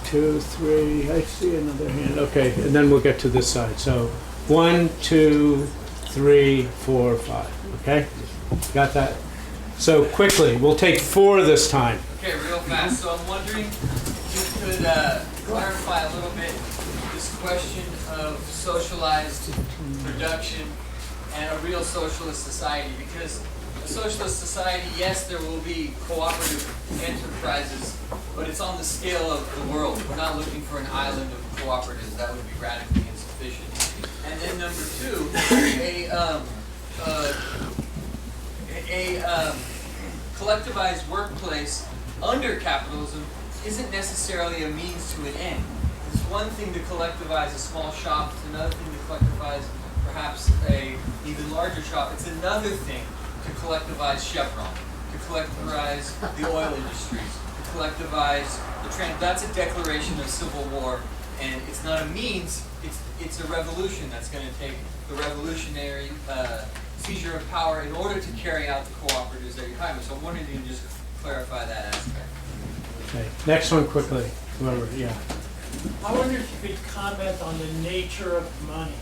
2, 3. I see another hand. Okay, and then we'll get to this side. So 1, 2, 3, 4, 5. Okay, got that? So quickly, we'll take 4 this time.
Okay, real fast. So I'm wondering if you could clarify a little bit this question of socialized production and a real socialist society, because a socialist society, yes, there will be cooperative enterprises, but it's on the scale of the world. We're not looking for an island of cooperatives. That would be radically insufficient. And then number 2, a collectivized workplace under capitalism isn't necessarily a means to an end. It's one thing to collectivize a small shop, it's another thing to collectivize perhaps a even larger shop. It's another thing to collectivize Chevron, to collectivize the oil industries, to collectivize the that's a declaration of civil war, and it's not a means, it's a revolution that's going to take the revolutionary seizure of power in order to carry out the cooperatives that you're having. So I'm wondering if you can just clarify that aspect.
Okay, next one quickly. Whoever, yeah.
I wonder if you could comment on the nature of money,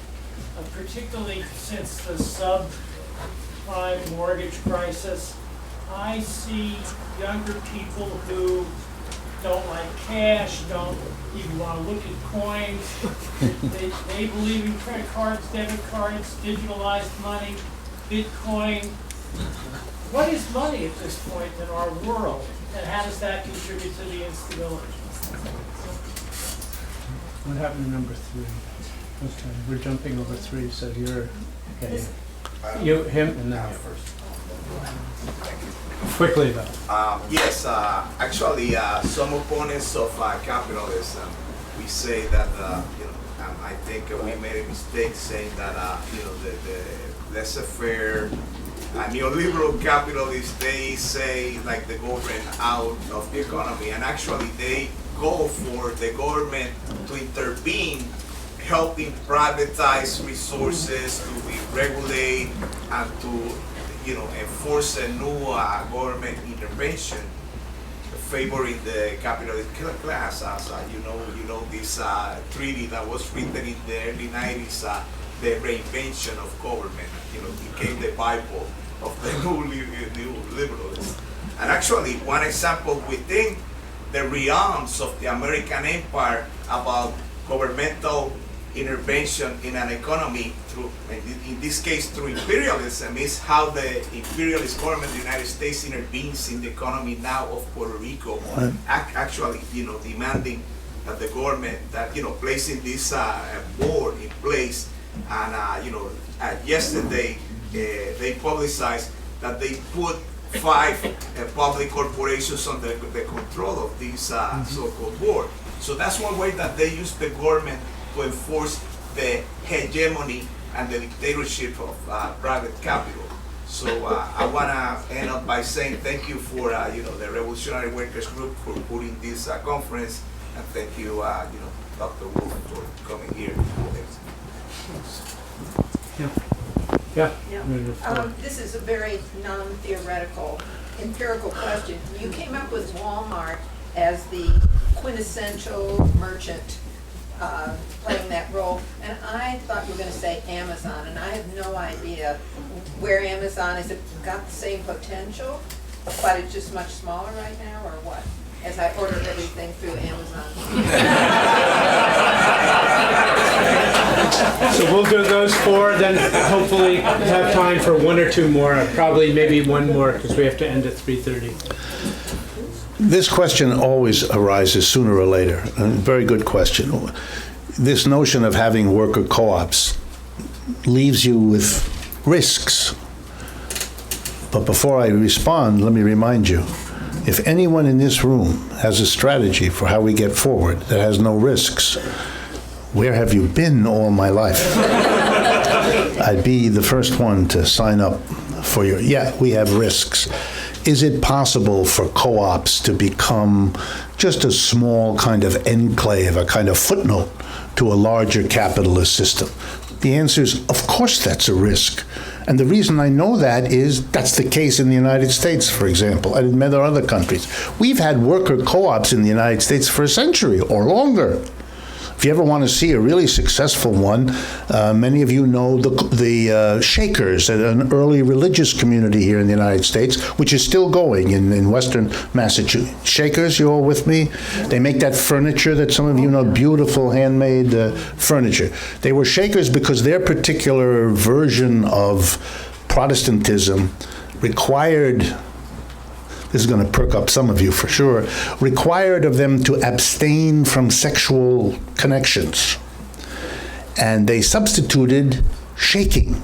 particularly since the subprime mortgage crisis. I see younger people who don't like cash, don't even want to look at coins. They believe in credit cards, debit cards, digitalized money, Bitcoin. What is money at this point in our world, and how does that contribute to the instability?
What happened to number 3? Okay, we're jumping over 3, so you're, okay. You, him, and then you. Quickly though.
Yes, actually, some opponents of capitalism, we say that, I think we made a mistake saying that, the laissez-faire neoliberal capitalists, they say like the government out of the economy, and actually they go for the government to intervene, helping privatize resources, to regulate and to enforce a new government intervention favoring the capitalist class. As you know this treaty that was written in the early 90s, the reinvention of government, became the Bible of the new liberalism. And actually, one example within the realms of the American empire about governmental intervention in an economy through, in this case, through imperialism, is how the imperialist government of the United States intervenes in the economy now of Puerto Rico, actually, demanding that the government, that, placing this board in place, and, yesterday they publicized that they put 5 public corporations under the control of this so-called board. So that's one way that they use the government to enforce the hegemony and the dictatorship of private capital. So I want to end up by saying thank you for the Revolutionary Workers Group for putting this conference, and thank you, Dr. Wolff, for coming here.
Yeah.
This is a very non-theoretical, empirical question. You came up with Walmart as the quintessential merchant playing that role, and I thought you were going to say Amazon, and I have no idea where Amazon is. It got the same potential, but it's just much smaller right now, or what? As I order everything through Amazon.
So we'll do those 4, then hopefully have time for 1 or 2 more, probably maybe 1 more, because we have to end at 3:30.
This question always arises sooner or later. A very good question. This notion of having worker co-ops leaves you with risks. But before I respond, let me remind you, if anyone in this room has a strategy for how we get forward that has no risks, where have you been all my life? I'd be the first one to sign up for your, we have risks. Is it possible for co-ops to become just a small kind of enclave, a kind of footnote to a larger capitalist system? The answer is, of course that's a risk. And the reason I know that is that's the case in the United States, for example, and in many other countries. We've had worker co-ops in the United States for a century or longer. If you ever want to see a really successful one, many of you know the Shakers, an early religious community here in the United States, which is still going in Western Massachusetts. Shakers, you all with me? They make that furniture that some of you know, beautiful handmade furniture. They were Shakers because their particular version of Protestantism required, this is going to perk up some of you for sure, required of them to abstain from sexual connections. And they substituted shaking.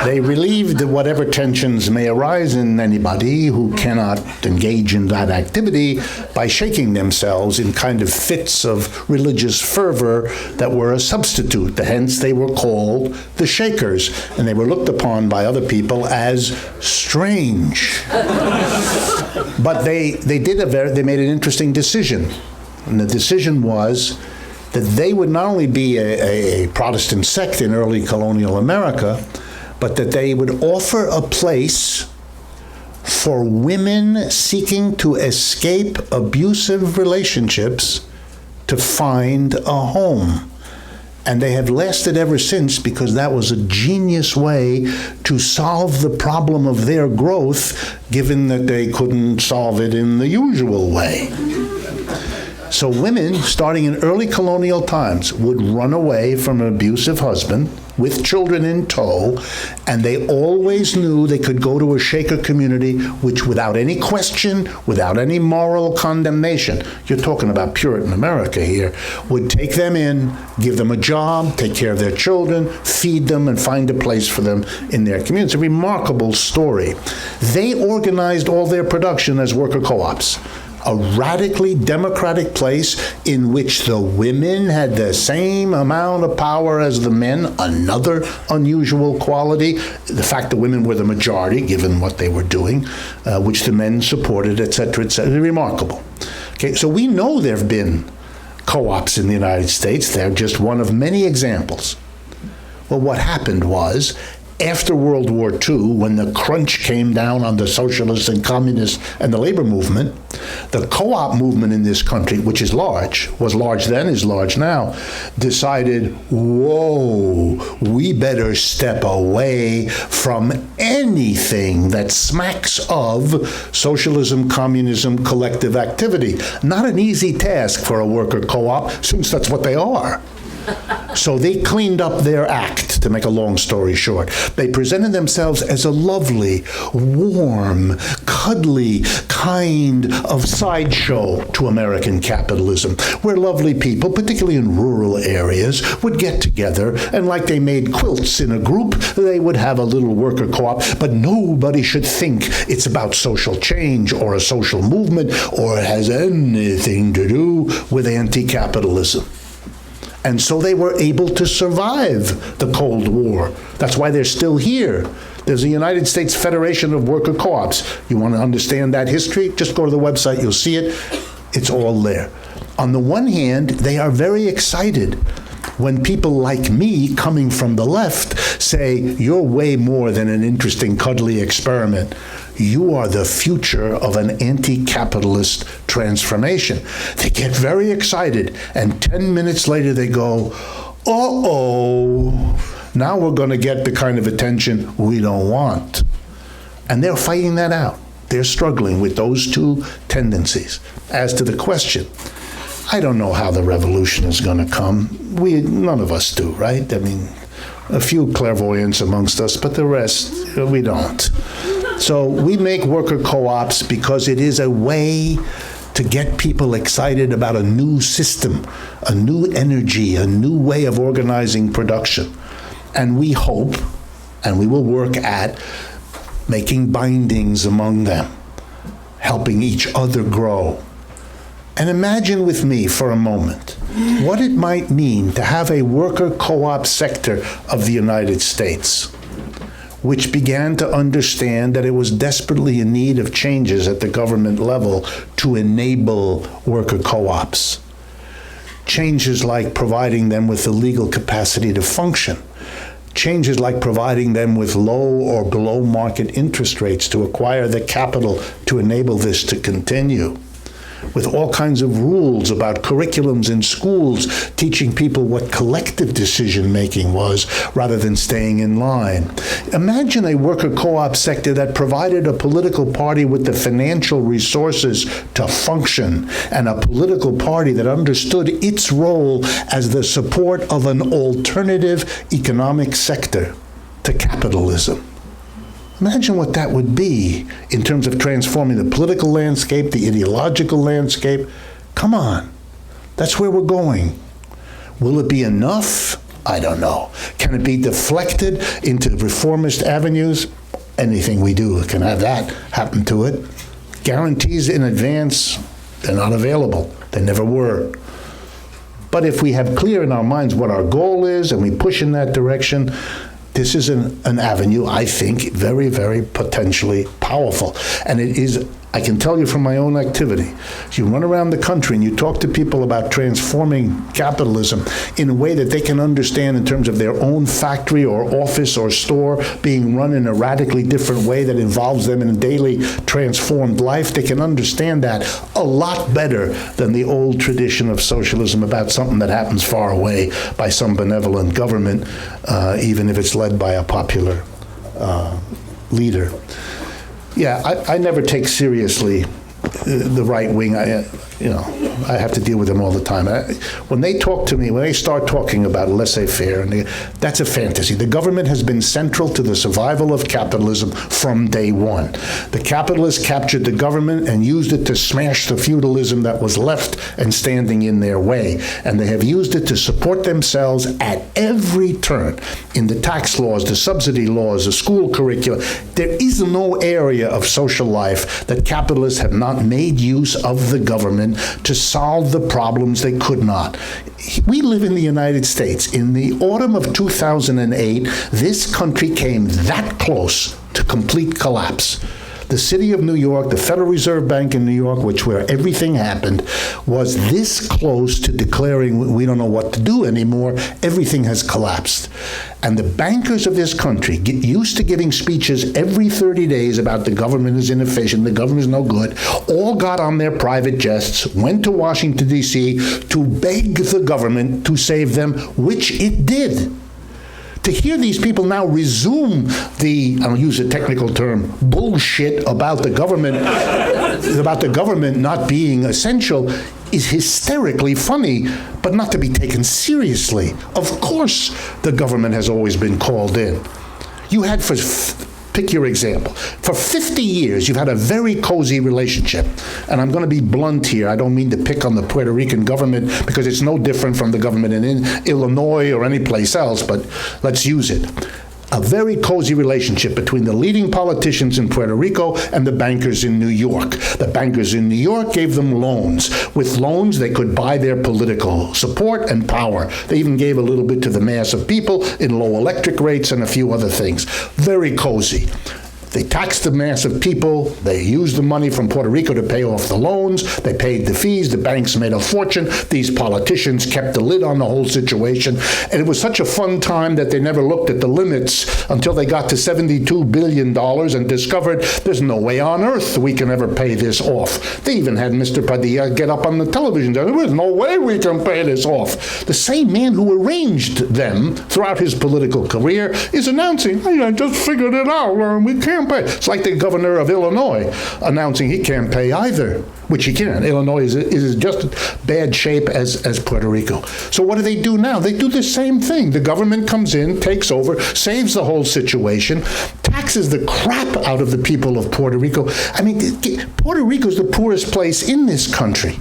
They relieved whatever tensions may arise in anybody who cannot engage in that activity by shaking themselves in kind of fits of religious fervor that were a substitute. Hence, they were called the Shakers, and they were looked upon by other people as strange. But they made an interesting decision, and the decision was that they would not only be a Protestant sect in early colonial America, but that they would offer a place for women seeking to escape abusive relationships to find a home. And they have lasted ever since because that was a genius way to solve the problem of their growth, given that they couldn't solve it in the usual way. So women, starting in early colonial times, would run away from an abusive husband with children in tow, and they always knew they could go to a Shaker community which, without any question, without any moral condemnation, you're talking about Puritan America here, would take them in, give them a job, take care of their children, feed them, and find a place for them in their community. It's a remarkable story. They organized all their production as worker co-ops. A radically democratic place in which the women had the same amount of power as the men, another unusual quality, the fact that women were the majority, given what they were doing, which the men supported, et cetera, remarkable. Okay, so we know there have been co-ops in the United States. They're just one of many examples. Well, what happened was, after World War II, when the crunch came down on the socialists and communists and the labor movement, the co-op movement in this country, which is large, was large then, is large now, decided, whoa, we better step away from anything that smacks of socialism, communism, collective activity. Not an easy task for a worker co-op, since that's what they are. So they cleaned up their act, to make a long story short. They presented themselves as a lovely, warm, cuddly kind of sideshow to American capitalism, where lovely people, particularly in rural areas, would get together and like they made quilts in a group, they would have a little worker co-op, but nobody should think it's about social change or a social movement or it has anything to do with anti-capitalism. And so they were able to survive the Cold War. That's why they're still here. There's a United States Federation of Worker Co-ops. You want to understand that history? Just go to the website, you'll see it. It's all there. On the one hand, they are very excited when people like me, coming from the left, say, you're way more than an interesting, cuddly experiment. You are the future of an anti-capitalist transformation. They get very excited, and 10 minutes later they go, uh-oh, now we're going to get the kind of attention we don't want. And they're fighting that out. They're struggling with those two tendencies. As to the question, I don't know how the revolution is going to come. None of us do, right? I mean, a few clairvoyants amongst us, but the rest, we don't. So we make worker co-ops because it is a way to get people excited about a new system, a new energy, a new way of organizing production. And we hope, and we will work at, making bindings among them, helping each other grow. And imagine with me for a moment what it might mean to have a worker co-op sector of the United States, which began to understand that it was desperately in need of changes at the government level to enable worker co-ops. Changes like providing them with the legal capacity to function. Changes like providing them with low or below market interest rates to acquire the capital to enable this to continue. With all kinds of rules about curriculums in schools, teaching people what collective decision-making was rather than staying in line. Imagine a worker co-op sector that provided a political party with the financial resources to function, and a political party that understood its role as the support of an alternative economic sector to capitalism. Imagine what that would be in terms of transforming the political landscape, the ideological landscape. Come on, that's where we're going. Will it be enough? I don't know. Can it be deflected into reformist avenues? Anything we do can have that happen to it. Guarantees in advance, they're not available. They never were. But if we have clear in our minds what our goal is and we push in that direction, this is an avenue, I think, very, very potentially powerful. And it is, I can tell you from my own activity, you run around the country and you talk to people about transforming capitalism in a way that they can understand in terms of their own factory or office or store being run in a radically different way that involves them in a daily transformed life. They can understand that a lot better than the old tradition of socialism about something that happens far away by some benevolent government, even if it's led by a popular leader. Yeah, I never take seriously the right wing. I have to deal with them all the time. When they talk to me, when they start talking about laissez-faire, that's a fantasy. The government has been central to the survival of capitalism from day one. The capitalists captured the government and used it to smash the feudalism that was left and standing in their way. And they have used it to support themselves at every turn. In the tax laws, the subsidy laws, the school curricula, there is no area of social life that capitalists have not made use of the government to solve the problems they could not. We live in the United States. In the autumn of 2008, this country came that close to complete collapse. the city of New York, the Federal Reserve Bank in New York, where everything happened, was this close to declaring we don't know what to do anymore. Everything has collapsed. And the bankers of this country get used to giving speeches every 30 days about the government is inefficient, the government is no good, all got on their private jets, went to Washington, D.C. to beg the government to save them, which it did. To hear these people now resume I'll use a technical term, bullshit about the government not being essential is hysterically funny, but not to be taken seriously. Of course, the government has always been called in. You had, pick your example. For 50 years, you've had a very cozy relationship. And I'm going to be blunt here. I don't mean to pick on the Puerto Rican government because it's no different from the government in Illinois or any place else, but let's use it. A very cozy relationship between the leading politicians in Puerto Rico and the bankers in New York. The bankers in New York gave them loans. With loans, they could buy their political support and power. They even gave a little bit to the mass of people in low electric rates and a few other things. Very cozy. They taxed the mass of people. They used the money from Puerto Rico to pay off the loans. They paid the fees. The banks made a fortune. These politicians kept the lid on the whole situation. And it was such a fun time that they never looked at the limits until they got to $72 billion and discovered there's no way on earth we can ever pay this off. They even had Mr. Padilla get up on the television. There's no way we can pay this off. The same man who arranged them throughout his political career is announcing, hey, I just figured it out. We can't pay. It's like the governor of Illinois announcing he can't pay either, which he can't. Illinois is just bad shape as Puerto Rico. So what do they do now? They do the same thing. The government comes in, takes over, saves the whole situation, taxes the crap out of the people of Puerto Rico. I mean, Puerto Rico is the poorest place in this country.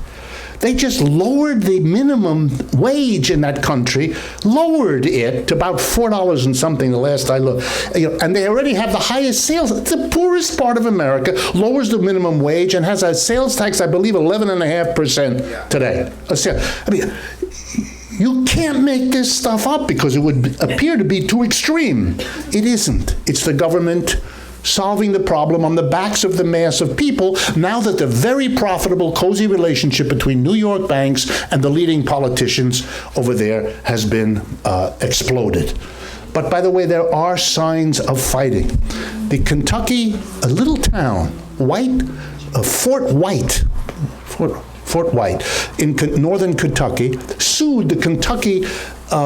They just lowered the minimum wage in that country, lowered it to about $4 and something the last I looked. And they already have the highest sales. It's the poorest part of America, lowers the minimum wage and has a sales tax, I believe, 11.5% today. I mean, you can't make this stuff up because it would appear to be too extreme. It isn't. It's the government solving the problem on the backs of the mass of people now that the very profitable, cozy relationship between New York banks and the leading politicians over there has been exploded. But by the way, there are signs of fighting. The Kentucky, a little town, Fort White in northern Kentucky, sued the Kentucky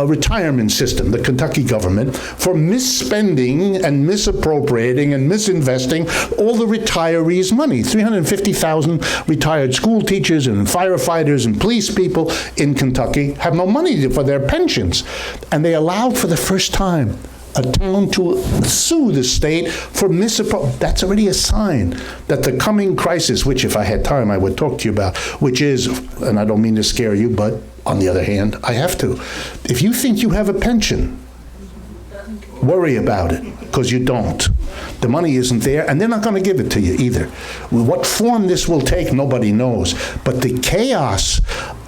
retirement system, the Kentucky government, for misspending and misappropriating and misinvesting all the retirees' money. 350,000 retired school teachers and firefighters and police people in Kentucky have no money for their pensions. And they allowed for the first time a town to sue the state for misappropriation. That's already a sign that the coming crisis, which if I had time I would talk to you about, which is, and I don't mean to scare you, but on the other hand, I have to. If you think you have a pension, worry about it, because you don't. The money isn't there, and they're not going to give it to you either. What form this will take, nobody knows. But the chaos,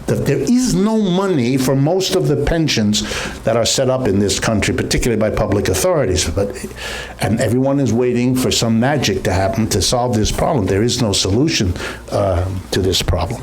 that there is no money for most of the pensions that are set up in this country, particularly by public authorities. And everyone is waiting for some magic to happen to solve this problem. There is no solution to this problem.